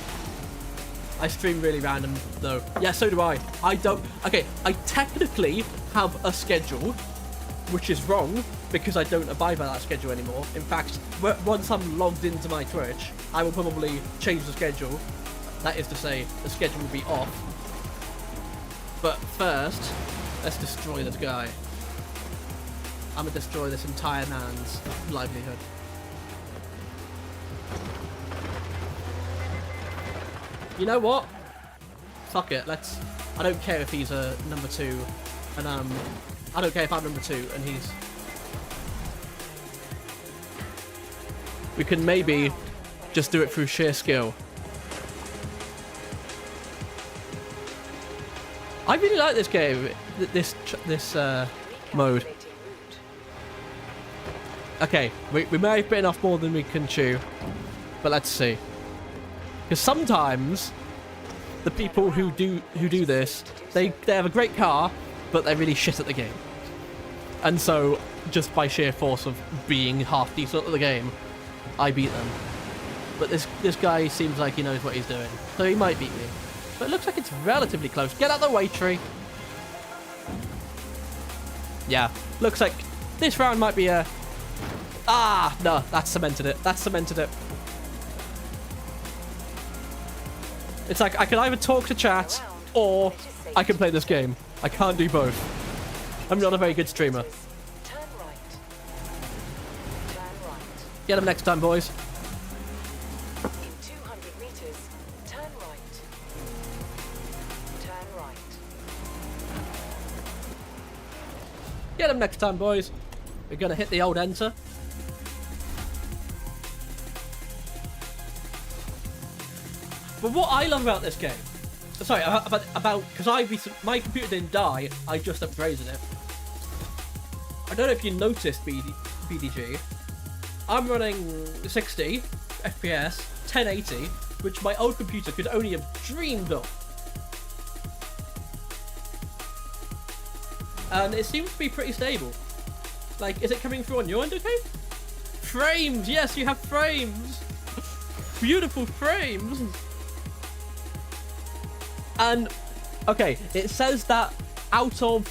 I stream really random though. Yeah, so do I. I don't. Okay, I technically have a schedule, which is wrong because I don't abide by that schedule anymore. In fact, once I'm logged into my Twitch, I will probably change the schedule. That is to say, the schedule will be off. But first, let's destroy this guy. I'm gonna destroy this entire man's livelihood. You know what? Fuck it, let's... I don't care if he's a number 2, and I don't care if I'm number 2 and he's... We can maybe just do it through sheer skill. I really like this game, this mode. Okay, we may have bitten off more than we can chew, but let's see. Because sometimes the people who do this, they have a great car, but they're really shit at the game. And so, just by sheer force of being half decent at the game, I beat them. But this guy seems like he knows what he's doing, so he might beat me. But it looks like it's relatively close. Get out of the way, tree. Yeah, looks like this round might be a... Ah, no, that cemented it. That cemented it. It's like I can either talk to chat or I can play this game. I can't do both. I'm not a very good streamer. Turn right. Turn right. Get him next time, boys. In 200 meters, turn right. Turn right. Get him next time, boys. We're gonna hit the old enter. But what I love about this game, sorry, about because my computer didn't die, I just upgraded it. I don't know if you noticed, BDG. I'm running 60 FPS, 1080, which my old computer could only have dreamed of. And it seems to be pretty stable. Like, is it coming through on your end okay? Frames! Yes, you have frames! Beautiful frames! And, okay, it says that out of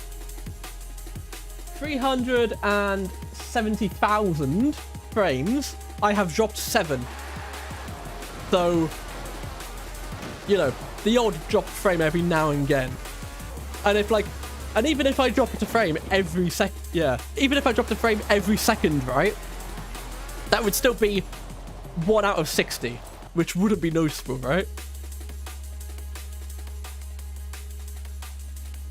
370,000 frames, I have dropped 7. So, you know, the odd drop frame every now and again. And if like, and even if I drop it a frame every even if I dropped a frame every second, right? That would still be 1 out of 60, which wouldn't be noticeable, right?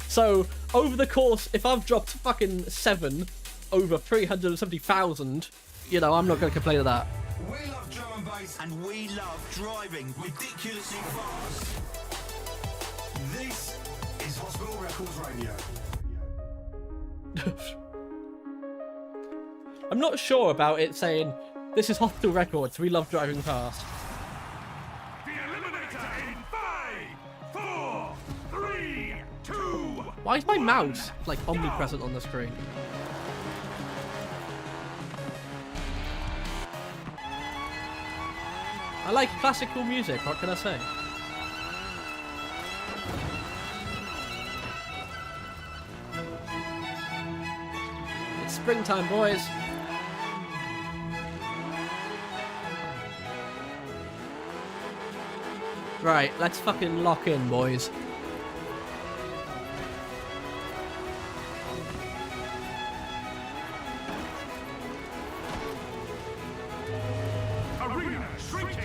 So, over the course, if I've dropped fucking 7 over 370,000, you know, I'm not going to complain of that. We love drum and bass and we love driving ridiculously fast. This is Hospital Records Radio. I'm not sure about it saying, this is Hospital Records, we love driving fast. The Eliminator in 5, 4, 3, 2. Why is my mouse, like, omnipresent on the screen? I like classical music, what can I say? springtime, boys. Right, let's fucking lock in, boys. Arena shrinking.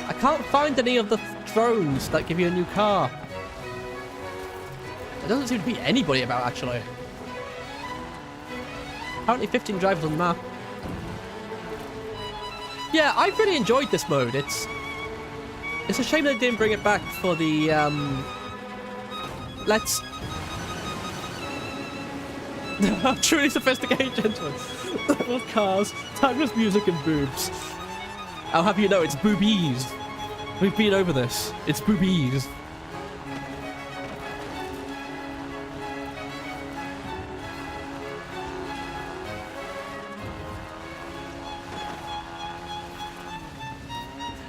I can't find any of the drones that give you a new car. There doesn't seem to be anybody about, actually. Apparently 15 drivers on the map. Yeah, I really enjoyed this mode. It's a shame they didn't bring it back for the, let's... Truly sophisticated gentlemen. Level of cars, timeless music and boobs. I'll have you know, it's boobies. We've been over this. It's boobies.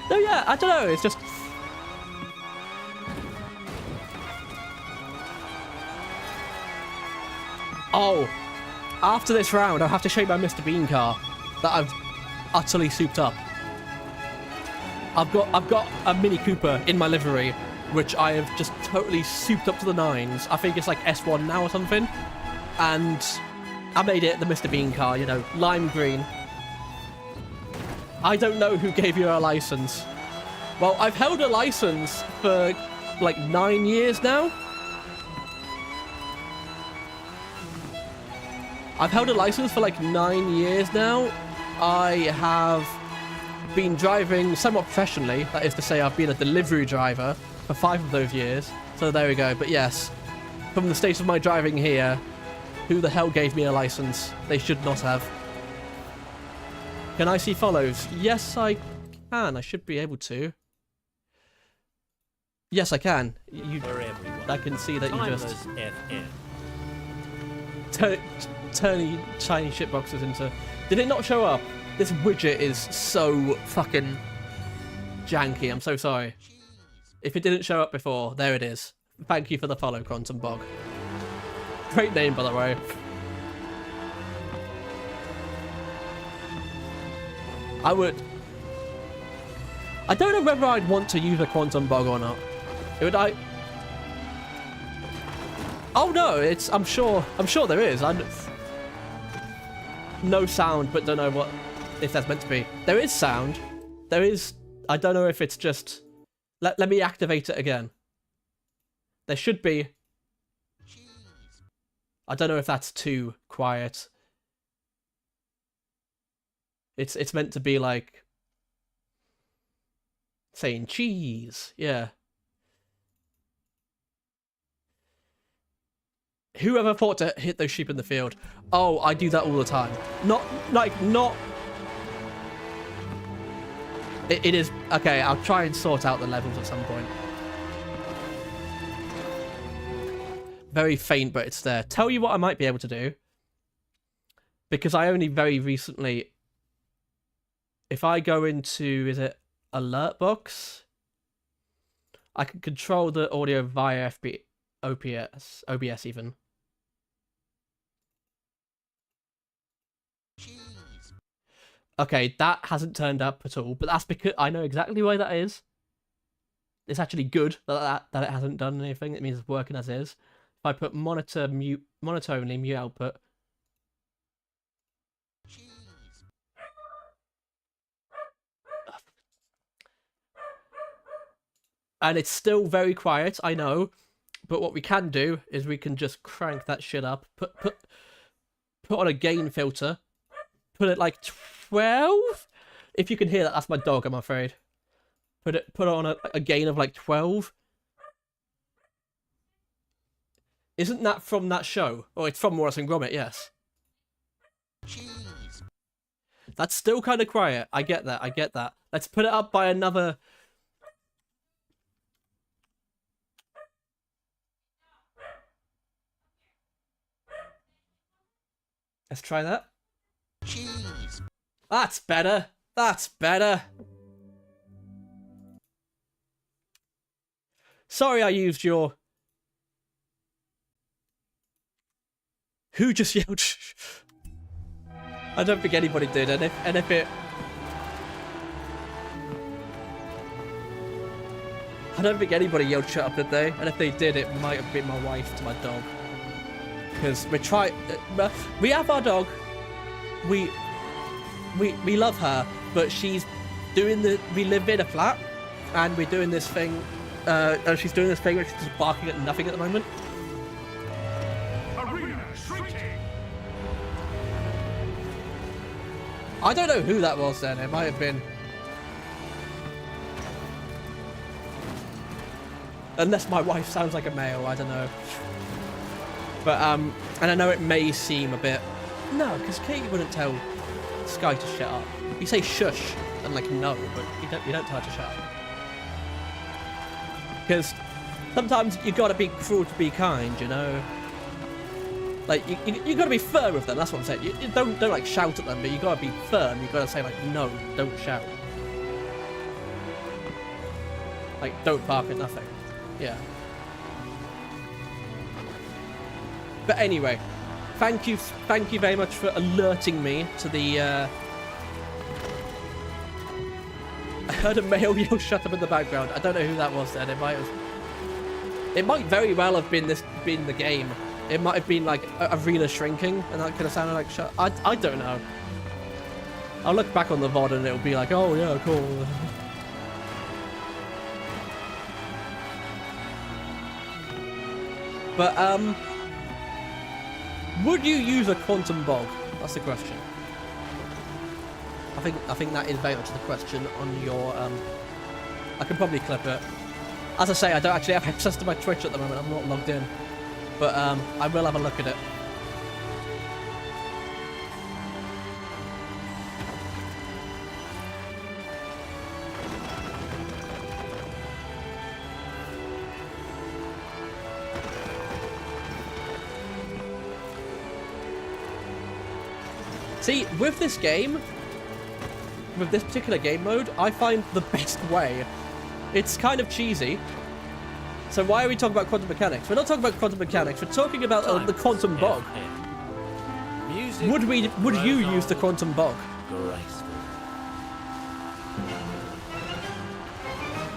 No, yeah, I don't know, it's just... Oh, after this round, I'll have to show you my Mr. Bean car that I've utterly souped up. I've got a Mini Cooper in my livery, which I have just totally souped up to the nines. I think it's like S1 now or something. And I made it the Mr. Bean car, you know, lime green. I don't know who gave you a license. Well, I've held a license for like 9 years now. I've held a license for like 9 years now. I have been driving somewhat professionally. That is to say, I've been a delivery driver for 5 of those years. So there we go. But yes, from the state of my driving here, who the hell gave me a license? They should not have. Can I see follows? Yes, I can. I should be able to. Yes, I can. For everyone. I can see that you Timeless just FM. turning shiny shitboxes into... Did it not show up? This widget is so fucking janky. I'm so sorry. If it didn't show up before, there it is. Thank you for the follow, Quantum Bog. Great name, by the way. I don't know whether I'd want to use a Quantum Bog or not. Oh no, I'm sure there is. No sound, but don't know if that's meant to be. There is sound. There is... I don't know if it's just... Let me activate it again. There should be... I don't know if that's too quiet. It's meant to be like... saying cheese. Yeah. Whoever thought to hit those sheep in the field? Oh, I do that all the time. Not... It is... Okay, I'll try and sort out the levels at some point. Very faint, but it's there. Tell you what I might be able to do. Because I only very recently... If I go into... Is it alert box? I can control the audio via OBS even. Okay, that hasn't turned up at all, but that's because I know exactly why that is. It's actually good that it hasn't done anything. It means it's working as is. If I put monitor only, mute output. And it's still very quiet, I know. But what we can do is we can just crank that shit up. Put on a gain filter. Put it like 12? If you can hear that, that's my dog, I'm afraid. Put on a gain of like 12. Isn't that from that show? Oh, it's from Wallace and Gromit, yes. Jeez. That's still kind of quiet. I get that. Let's put it up by another... Let's try that. Cheese. That's better. That's better. Sorry I used your... Who just yelled? I don't think anybody did, and if it... I don't think anybody yelled shut up, did they? And if they did, it might have been my wife to my dog. Because we have our dog. We love her, but she's doing we live in a flat, and we're doing this thing, and she's doing this thing where she's just barking at nothing at the moment. I don't know who that was then, it might have been... Unless my wife sounds like a male, I don't know. But, and I know it may seem a bit... No, because Katie wouldn't tell Sky to shut up. You say shush, and like no, but you don't tell her to shut up. Because sometimes you gotta be cruel to be kind, you know? Like, you gotta be firm with them, that's what I'm saying. You don't like shout at them, but you gotta be firm. You gotta say like, no, don't shout. Like, don't bark at nothing. Yeah. But anyway, thank you very much for alerting me to the, I heard a male yell shut up in the background. I don't know who that was then. It might very well have been the game. It might have been like arena shrinking, and that could have sounded like shut. I don't know. I'll look back on the VOD and it'll be like, oh yeah, cool. But would you use a quantum bog? That's the question. I think that is very much the question on your I can probably clip it. As I say, I don't actually have access to my Twitch at the moment. I'm not logged in. But I will have a look at it. See, with this game, with this particular game mode, I find the best way. It's kind of cheesy. So why are we talking about quantum mechanics? We're not talking about quantum mechanics. We're talking about the quantum bog. Would you use the quantum bog? Graceful.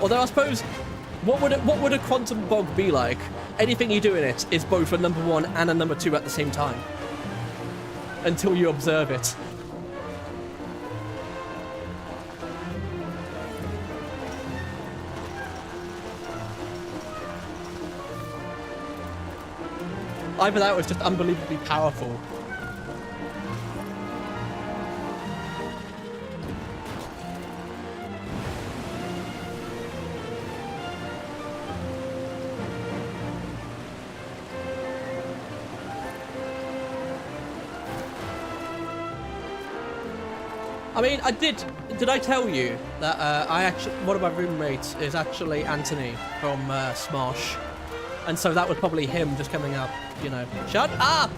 Although I suppose, what would a quantum bog be like? Anything you do in it is both a number 1 and a number 2 at the same time. Until you observe it. Either that was just unbelievably powerful. I mean, did I tell you that one of my roommates is actually Anthony from Smosh? And so that was probably him just coming up, you know. Shut up!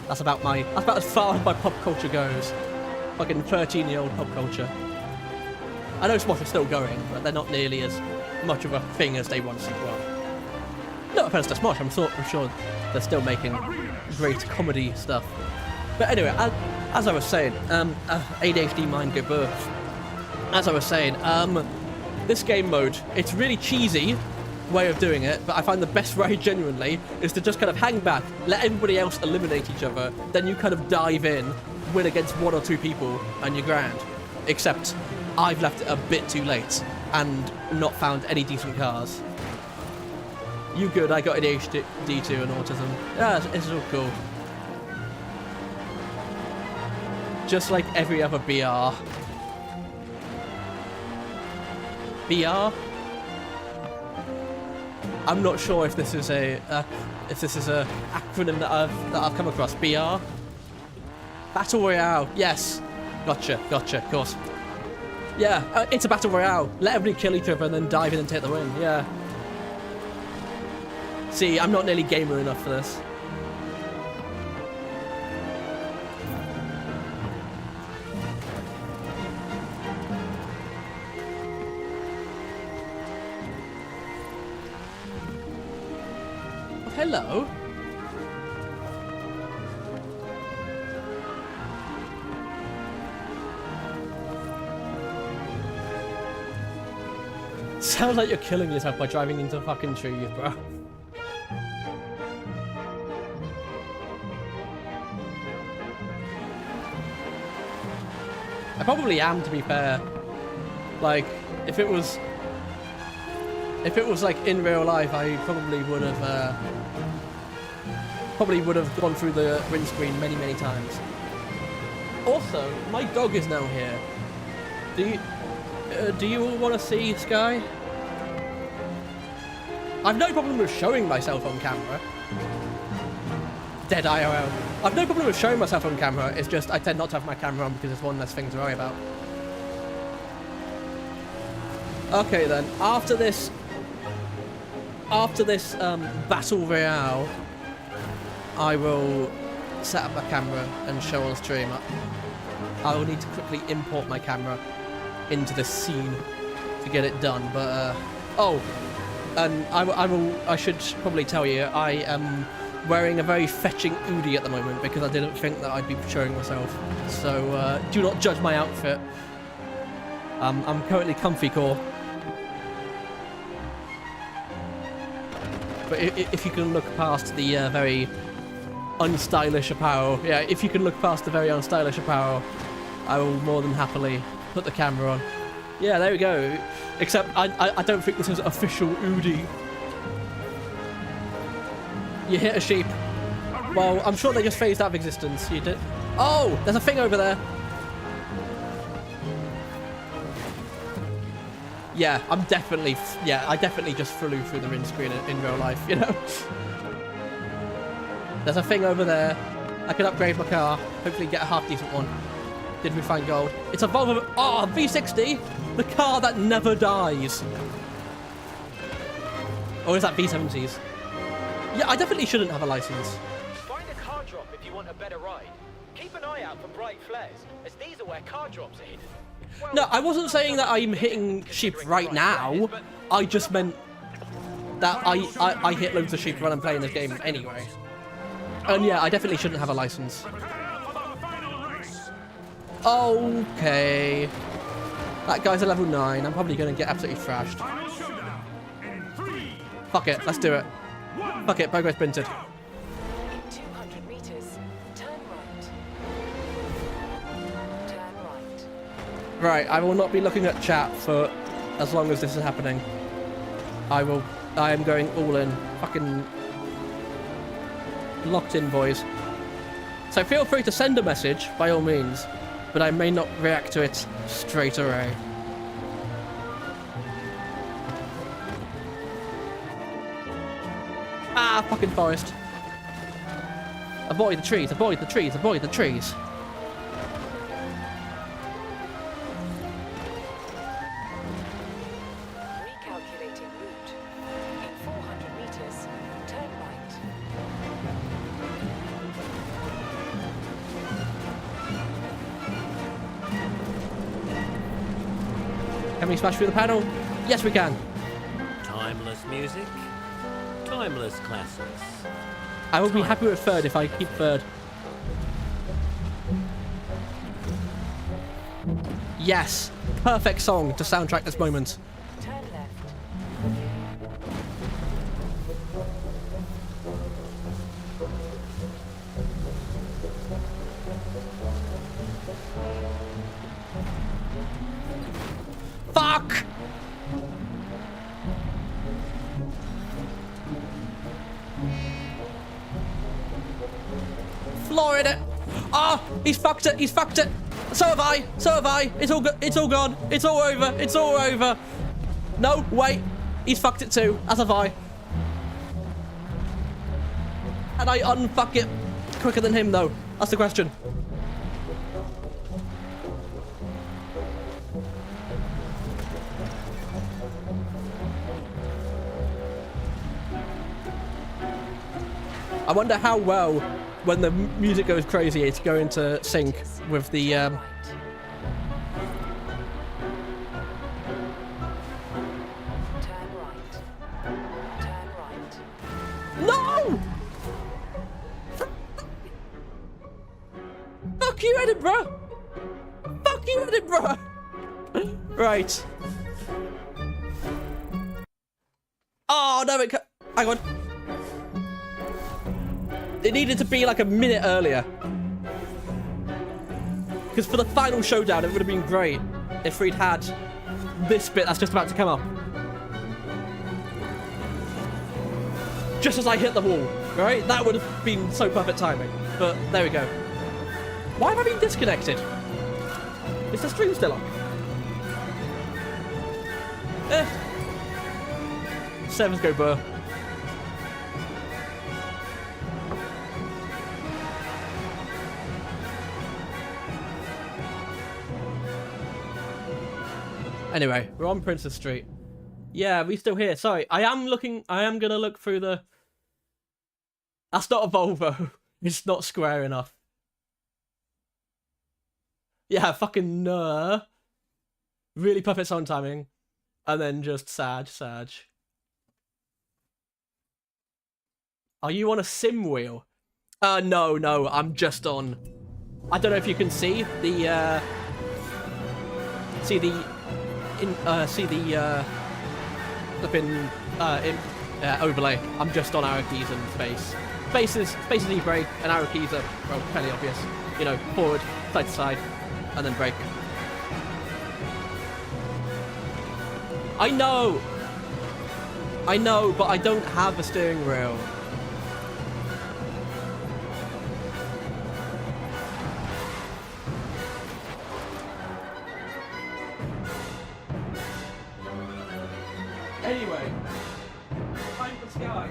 That's about as far as my pop culture goes. Fucking 13-year-old pop culture. I know Smosh is still going, but they're not nearly as much of a thing as they once were. No offense to Smosh, I'm sure they're still making great comedy stuff. But anyway, as I was saying, ADHD mind go birth. As I was saying, this game mode, it's really cheesy way of doing it, but I find the best way genuinely is to just kind of hang back, let everybody else eliminate each other, then you kind of dive in, win against 1 or 2 people, and you're grand. Except I've left it a bit too late and not found any decent cars. You good, I got ADHD too and autism. Yeah, it's all cool. Just like every other BR. BR? I'm not sure if this is a acronym that I've come across. BR? Battle Royale. Yes. Gotcha, of course. Yeah, it's a Battle Royale. Let everybody kill each other and then dive in and take the win. Yeah. See, I'm not nearly gamer enough for this. hello. Sounds like you're killing yourself by driving into fucking trees, bro. I probably am, to be fair. Like, if it was like in real life, I probably would have gone through the windscreen many, many times. Also, my dog is now here. Do you all want to see Sky? I've no problem with showing myself on camera. Dead IRL. I've no problem with showing myself on camera. It's just I tend not to have my camera on because it's one less thing to worry about. Okay then. After this battle royale, I will set up my camera and show on stream. I will need to quickly import my camera into the scene to get it done, but oh, and I should probably tell you I am wearing a very fetching hoodie at the moment because I didn't think that I'd be showing myself, so do not judge my outfit. I'm currently comfy core, but if you can look past the very unstylish apparel, yeah, if you can look past the very unstylish apparel, I will more than happily put the camera on. Yeah, there we go. Except I don't think this is official Udi. You hit a sheep. Well, I'm sure they just phased out of existence. You did. Oh, there's a thing over there. Yeah, I definitely just flew through the windscreen in real life, you know? There's a thing over there. I can upgrade my car. Hopefully get a half decent one. Did we find gold? It's a Volvo. Oh, V60, the car that never dies. Or is that V70s? Yeah, I definitely shouldn't have a license. Find a car drop if you want a better ride. Keep an eye out for bright flares, as these are where car drops are hidden. Well, No, I wasn't saying that I'm hitting sheep right now. I just meant that I hit loads of sheep when I'm playing this game anyway. And yeah, I definitely shouldn't have a license. Okay. That guy's a level 9. I'm probably going to get absolutely thrashed. Fuck it, let's do it. Fuck it, progress printed. In 200 meters, turn right. Turn right. Right, I will not be looking at chat for as long as this is happening. I am going all in. Fucking locked in, boys. So feel free to send a message, by all means, but I may not react to it straight away. Ah, fucking forest. Avoid the trees, avoid the trees, avoid the trees. Recalculating route. In 400 meters, turn right. Can we smash through the panel? Yes, we can. Timeless music, timeless classics. I will be happy with third if I keep third. Yes, perfect song to soundtrack this moment. Turn left. Fuck! Florida! Oh, he's fucked it, he's fucked it! So have I, so have I! It's all good, it's all gone, it's all over, it's all over! No, wait! He's fucked it too, as have I. And I unfuck it quicker than him though? That's the question. I wonder how well, when the music goes crazy, it's going to sync with the Right. Turn right. Turn right. No! Edinburgh! Fuck you, Edinburgh! Right. Oh, no, hang on. It needed to be like a minute earlier. Because for the final showdown, it would have been great if we'd had this bit that's just about to come up. Just as I hit the wall, right? That would have been so perfect timing. But there we go. Why have I been disconnected? Is the stream still on? Sevens go burr. Anyway, we're on Princess Street. Yeah, we still here. Sorry, I am gonna look through the... That's not a Volvo. It's not square enough. Yeah, fucking really perfect sound timing. And then just Sag. Are you on a sim wheel? No, I'm just on... I don't know if you can see the, flipping overlay. I'm just on arrow keys and space. Space is e-brake, and arrow keys are, well, fairly obvious. You know, forward, side to side, and then brake. I know, but I don't have a steering wheel. Anyway, time for Sky.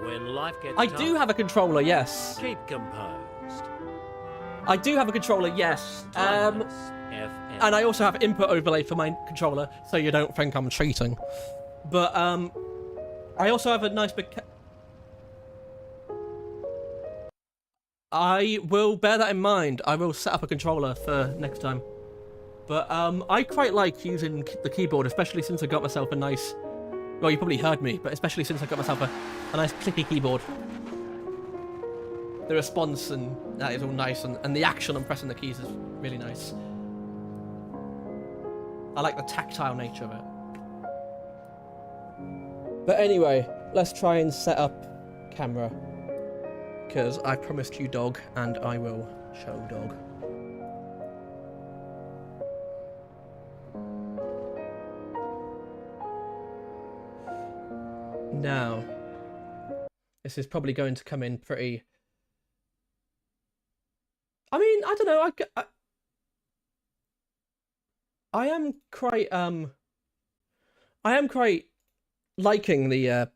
When life gets I tough, do have a controller, yes. keep composed. I do have a controller, yes. Timeless FM. And I also have input overlay for my controller, so you don't think I'm cheating. But I also have a nice big. I will bear that in mind. I will set up a controller for next time. But I quite like using the keyboard, especially since I got myself a nice... Well, you probably heard me, but especially since I got myself a nice clicky keyboard. The response and that is all nice, and the action on pressing the keys is really nice. I like the tactile nature of it. But anyway, let's try and set up camera. Because I promised you dog, and I will show dog. Now, this is probably going to come in pretty... I mean, I don't know, I am quite liking the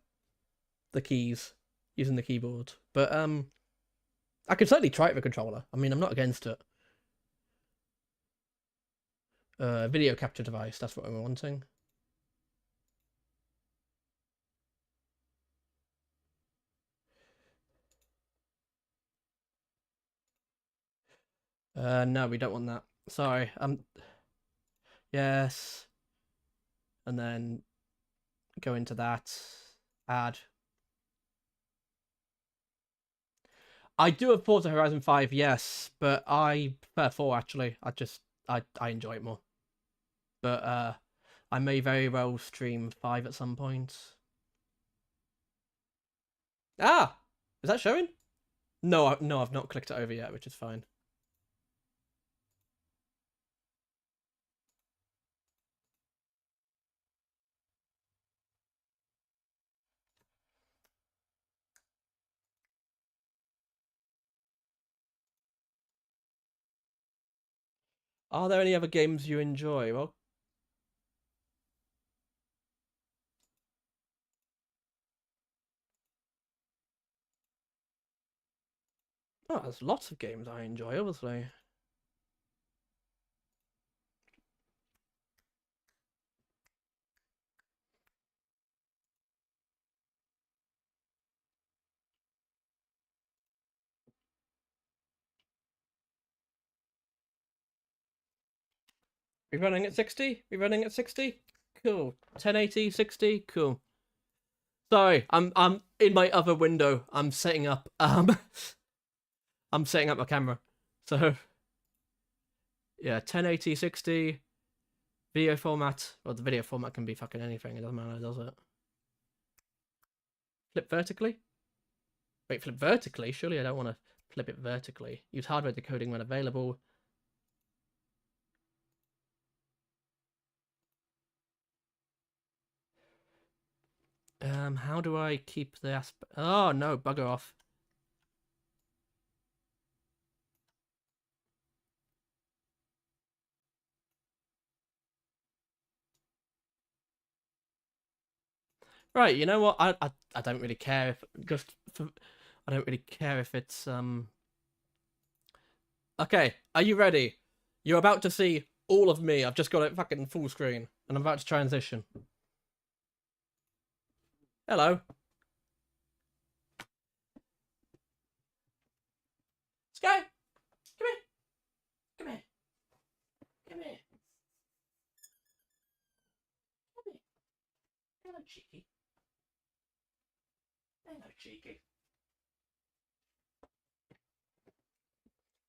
keys, using the keyboard, but I could certainly try it with a controller. I mean, I'm not against it. Video capture device, that's what I'm wanting. No, we don't want that. Sorry. Yes. And then go into that. Add. I do have Forza Horizon 5, yes, but I prefer 4 actually. I enjoy it more. But I may very well stream 5 at some point. Ah! Is that showing? No, I've not clicked it over yet, which is fine. Are there any other games you enjoy? Well, oh, there's lots of games I enjoy, obviously. We running at 60? We running at 60? Cool. 1080, 60? Cool. Sorry, I'm in my other window, I'm setting up I'm setting up my camera. So yeah, 1080 60 video format. Well, the video format can be fucking anything. It doesn't matter, does it? Flip vertically? Wait, flip vertically? Surely I don't want to flip it vertically. Use hardware decoding when available. How do I keep the aspect? Oh no, bugger off. Right, you know what? I don't really care if I don't really care if it's Okay, are you ready? You're about to see all of me. I've just got it fucking full screen, and I'm about to transition. Hello. Sky, come here. Come here. Come here. Come here. Hello, cheeky. Hello, cheeky.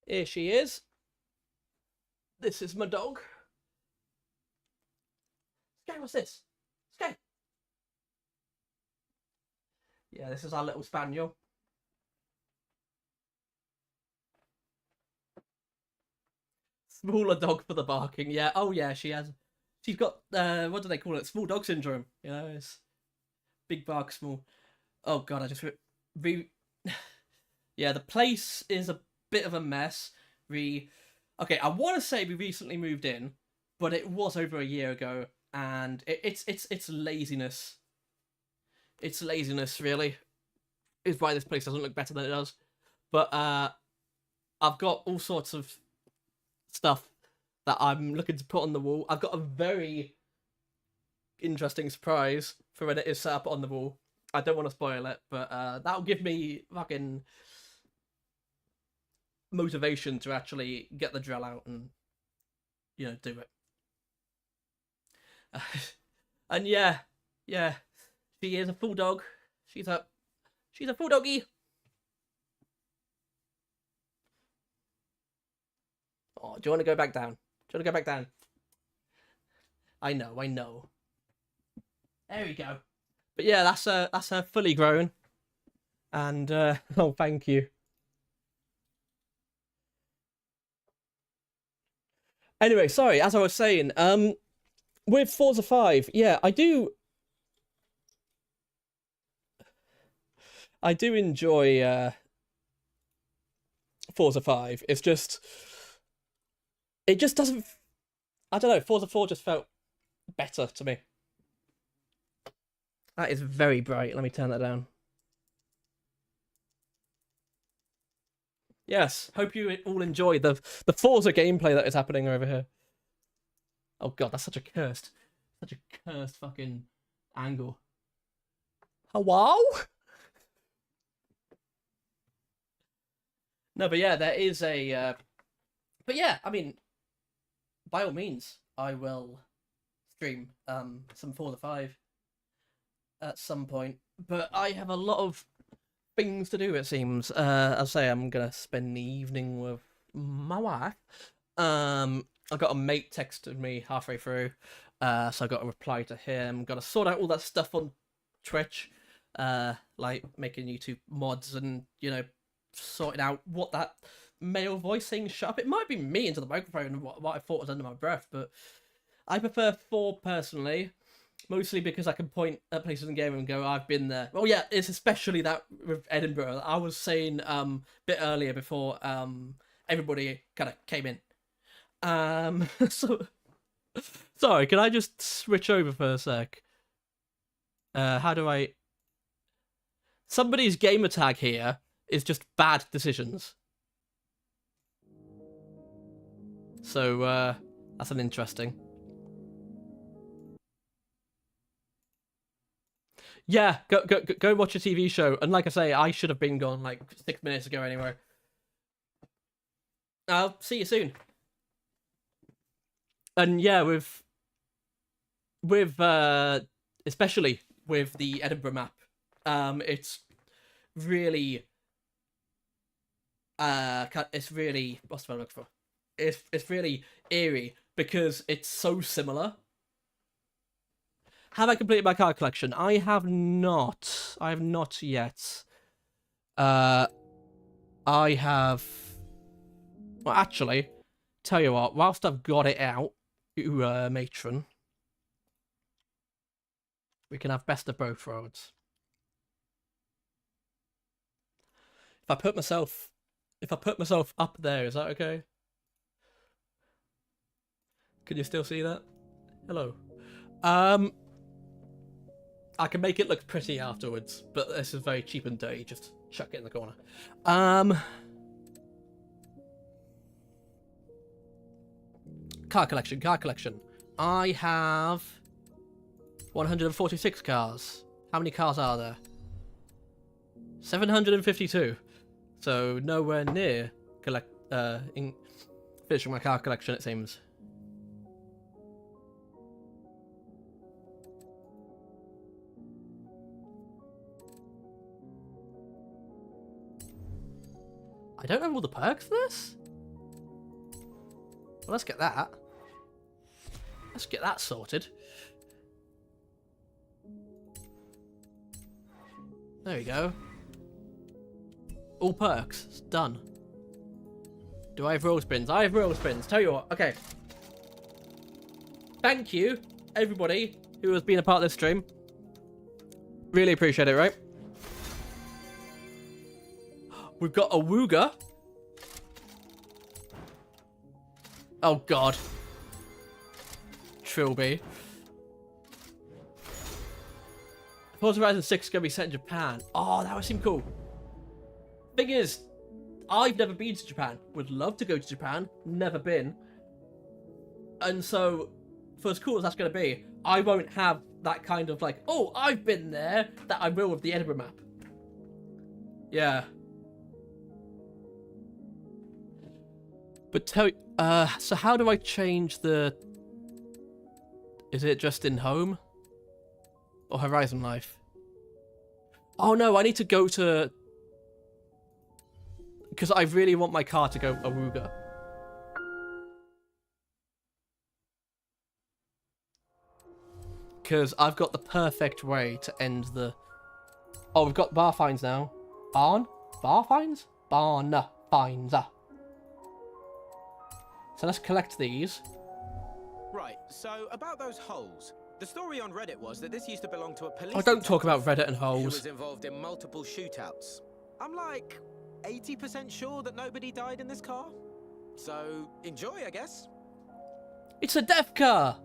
Here she is. This is my dog. Sky, what's this? Sky. Yeah, this is our little spaniel. Smaller dog for the barking. Yeah. Oh yeah, she has. She's got what do they call it? Small dog syndrome. You know, it's big bark, small. Oh god, I just yeah, the place is a bit of a mess. Okay, I want to say we recently moved in, but it was over a year ago, and it's laziness. It's laziness, really, is why this place doesn't look better than it does. But I've got all sorts of stuff that I'm looking to put on the wall. I've got a very interesting surprise for when it is set up on the wall. I don't want to spoil it, but that'll give me fucking motivation to actually get the drill out and, you know, do it. And yeah, she is a full dog. She's a full doggy. Oh, do you want to go back down? Do you want to go back down? I know. There we go. But yeah, that's her fully grown. And oh, thank you. Anyway, sorry, as I was saying, with Forza 5, yeah, I do enjoy Forza 5. It's just it just doesn't, I don't know, Forza 4 just felt better to me. That is very bright. Let me turn that down. Yes, hope you all enjoy the Forza gameplay that is happening over here. Oh god, that's such a cursed fucking angle. Hello? No, but yeah, there is a but yeah, I mean, by all means, I will stream some Forza 5 at some point. But I have a lot of things to do, it seems. I'll say I'm gonna spend the evening with my wife. I got a mate texted me halfway through, so I got to reply to him. Got to sort out all that stuff on Twitch, like making YouTube mods and, you know, sorting out what that male voice saying "shut up." It might be me into the microphone, what I thought was under my breath, but I prefer 4 personally. Mostly because I can point at places in the game and go, I've been there. Well, yeah, it's especially that with Edinburgh. I was saying a bit earlier before everybody kind of came in. So sorry, can I just switch over for a sec? How do I? Somebody's gamer tag here is just bad decisions. So that's an interesting. Yeah, go watch a TV show. And like I say, I should have been gone like 6 minutes ago anyway. I'll see you soon. And yeah, with especially with the Edinburgh map, It's really it's really, what's the word I'm looking for? It's really eerie because it's so similar. Have I completed my car collection? I have not. I have not yet. I have. Well, actually, tell you what. Whilst I've got it out, you matron, we can have best of both worlds. If I put myself up there, is that okay? Can you still see that? Hello. I can make it look pretty afterwards, but this is very cheap and dirty. Just chuck it in the corner. Car collection. I have 146 cars. How many cars are there? 752. So nowhere near finishing my car collection, it seems. I don't have all the perks for this? Well, let's get that. Let's get that sorted. There we go. All perks. It's done. Do I have roll spins? I have roll spins. Tell you what. Okay. Thank you, everybody who has been a part of this stream. Really appreciate it, right? We've got a Wooga. Oh, God. Trilby. Forza Horizon 6 is going to be set in Japan. Oh, that would seem cool. Thing is, I've never been to Japan. Would love to go to Japan. Never been. And so, for as cool as that's going to be, I won't have that kind of like, oh, I've been there, that I will with the Edinburgh map. Yeah. But so how do I change the... Is it just in home? Or Horizon Life? Oh no, I need to go to... Because I really want my car to go Awuga. Because I've got the perfect way to end the... Oh, we've got bar fines now. Barn? Bar fines? Barn fines. So let's collect these. Right, so about those holes. The story on Reddit was that this used to belong to a police... Oh, don't talk about Reddit and who holes. was involved in multiple shootouts. I'm like 80% sure that nobody died in this car. So, enjoy, I guess. It's a death car!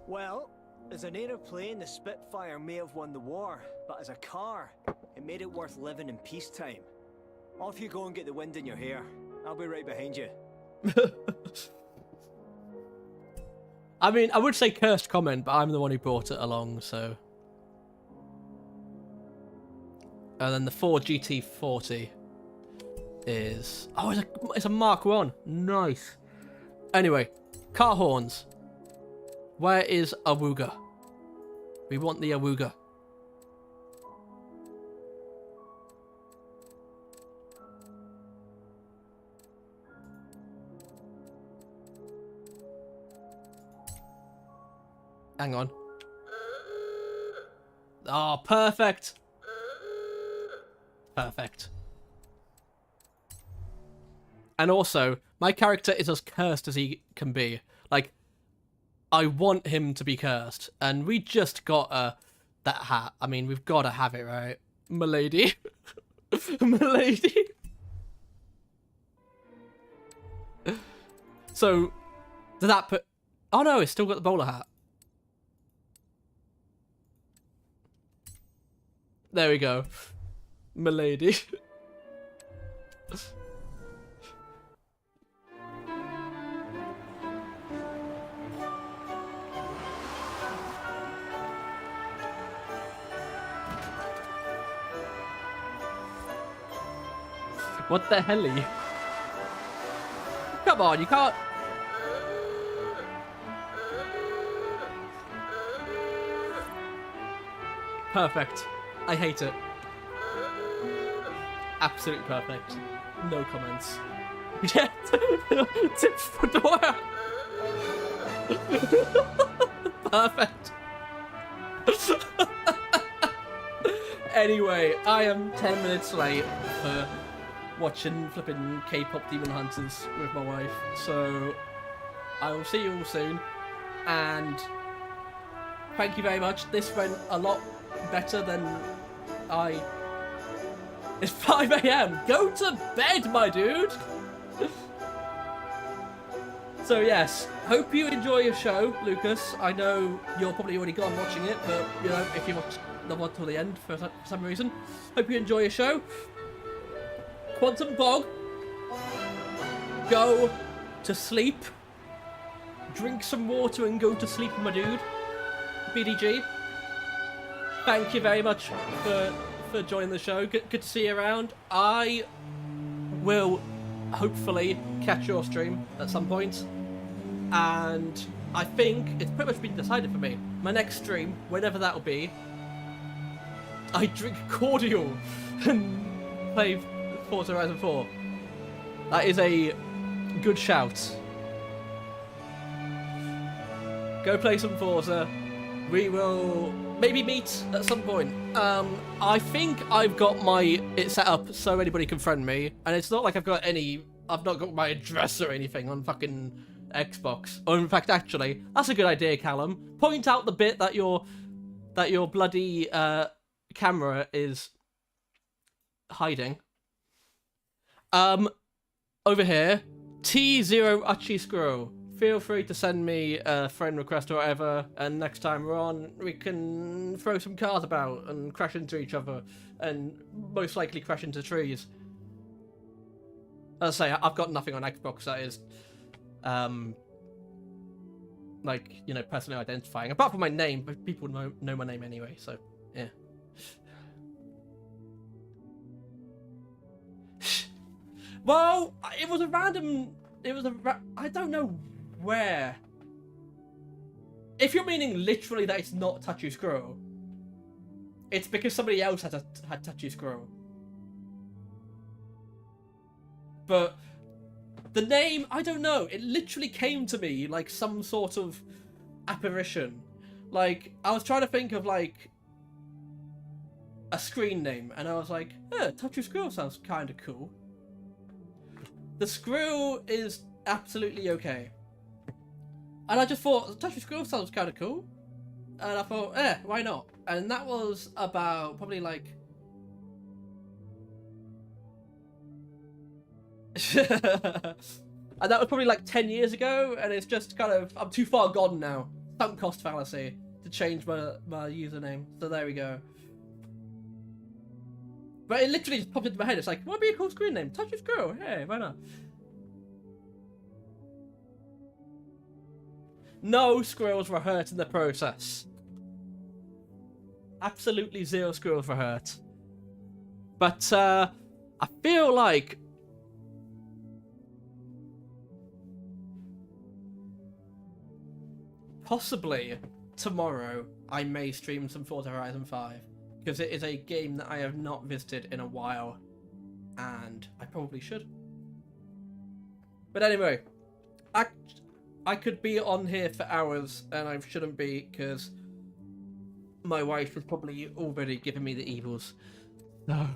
Well, as an aeroplane, the Spitfire may have won the war, but as a car, it made it worth living in peacetime. Off you go and get the wind in your hair. I'll be right behind you. I mean, I would say cursed comment, but I'm the one who brought it along, so... And then the Ford GT40 is... Oh, it's a Mark 1. Nice. Anyway, car horns. Where is Awuga? We want the Awuga. Hang on. Oh, perfect. Perfect. And also, my character is as cursed as he can be. Like, I want him to be cursed. And we just got that hat. I mean, we've got to have it, right? Milady. Milady. So, did that put... Oh no, it's still got the bowler hat. There we go. Milady. What the hell are you? Come on, you can't... Perfect. I hate it. Absolutely perfect. No comments. Yeah. Tip for Dora. Perfect. Anyway, I am 10 minutes late for watching flipping K-pop Demon Hunters with my wife, so I will see you all soon, and thank you very much. This went a lot better than I... It's 5 AM! Go to bed, my dude! So yes, hope you enjoy your show, Lucas. I know you're probably already gone watching it, but you know, if you watch the one till the end for some reason, hope you enjoy your show. Quantum Bog, go to sleep. Drink some water and go to sleep, my dude. BDG, thank you very much for joining the show. Good to see you around. I will hopefully catch your stream at some point, and I think it's pretty much been decided for me. My next stream, whenever that'll be, I drink cordial and play Forza Horizon 4. That is a good shout. Go play some Forza. We will maybe meet at some point. I think I've got it set up so anybody can friend me, and it's not like I've not got my address or anything on fucking Xbox. Or in fact, actually, that's a good idea, Callum. Point out the bit that your bloody camera is hiding. Over here, T0 Uchi Screw. Feel free to send me a friend request or whatever, and next time we're on, we can throw some cars about and crash into each other, and most likely crash into trees. As I say, I've got nothing on Xbox that is, like, you know, personally identifying. Apart from my name, but people know my name anyway, so, yeah. Well, it was a random... I don't know where. If you're meaning literally that it's not Touchy Squirrel, it's because somebody else had Touchy Squirrel. But the name, I don't know. It literally came to me like some sort of apparition. Like, I was trying to think of like a screen name, and I was like, Touchy Squirrel sounds kind of cool. The Screw is absolutely okay. And I just thought, Touchy Squirrel sounds kind of cool. And I thought, why not? And that was about probably like... and that was probably like 10 years ago, and it's just kind of... I'm too far gone now. Sunk cost fallacy to change my username. So there we go. But it literally just popped into my head. It's like, what would be a cool screen name? Touchy Squirrel. Hey, why not? No squirrels were hurt in the process. Absolutely 0 squirrels were hurt. But, I feel like... possibly tomorrow I may stream some Forza Horizon 5. Because it is a game that I have not visited in a while. And I probably should. But anyway, I could be on here for hours, and I shouldn't be, because my wife was probably already giving me the evils. No.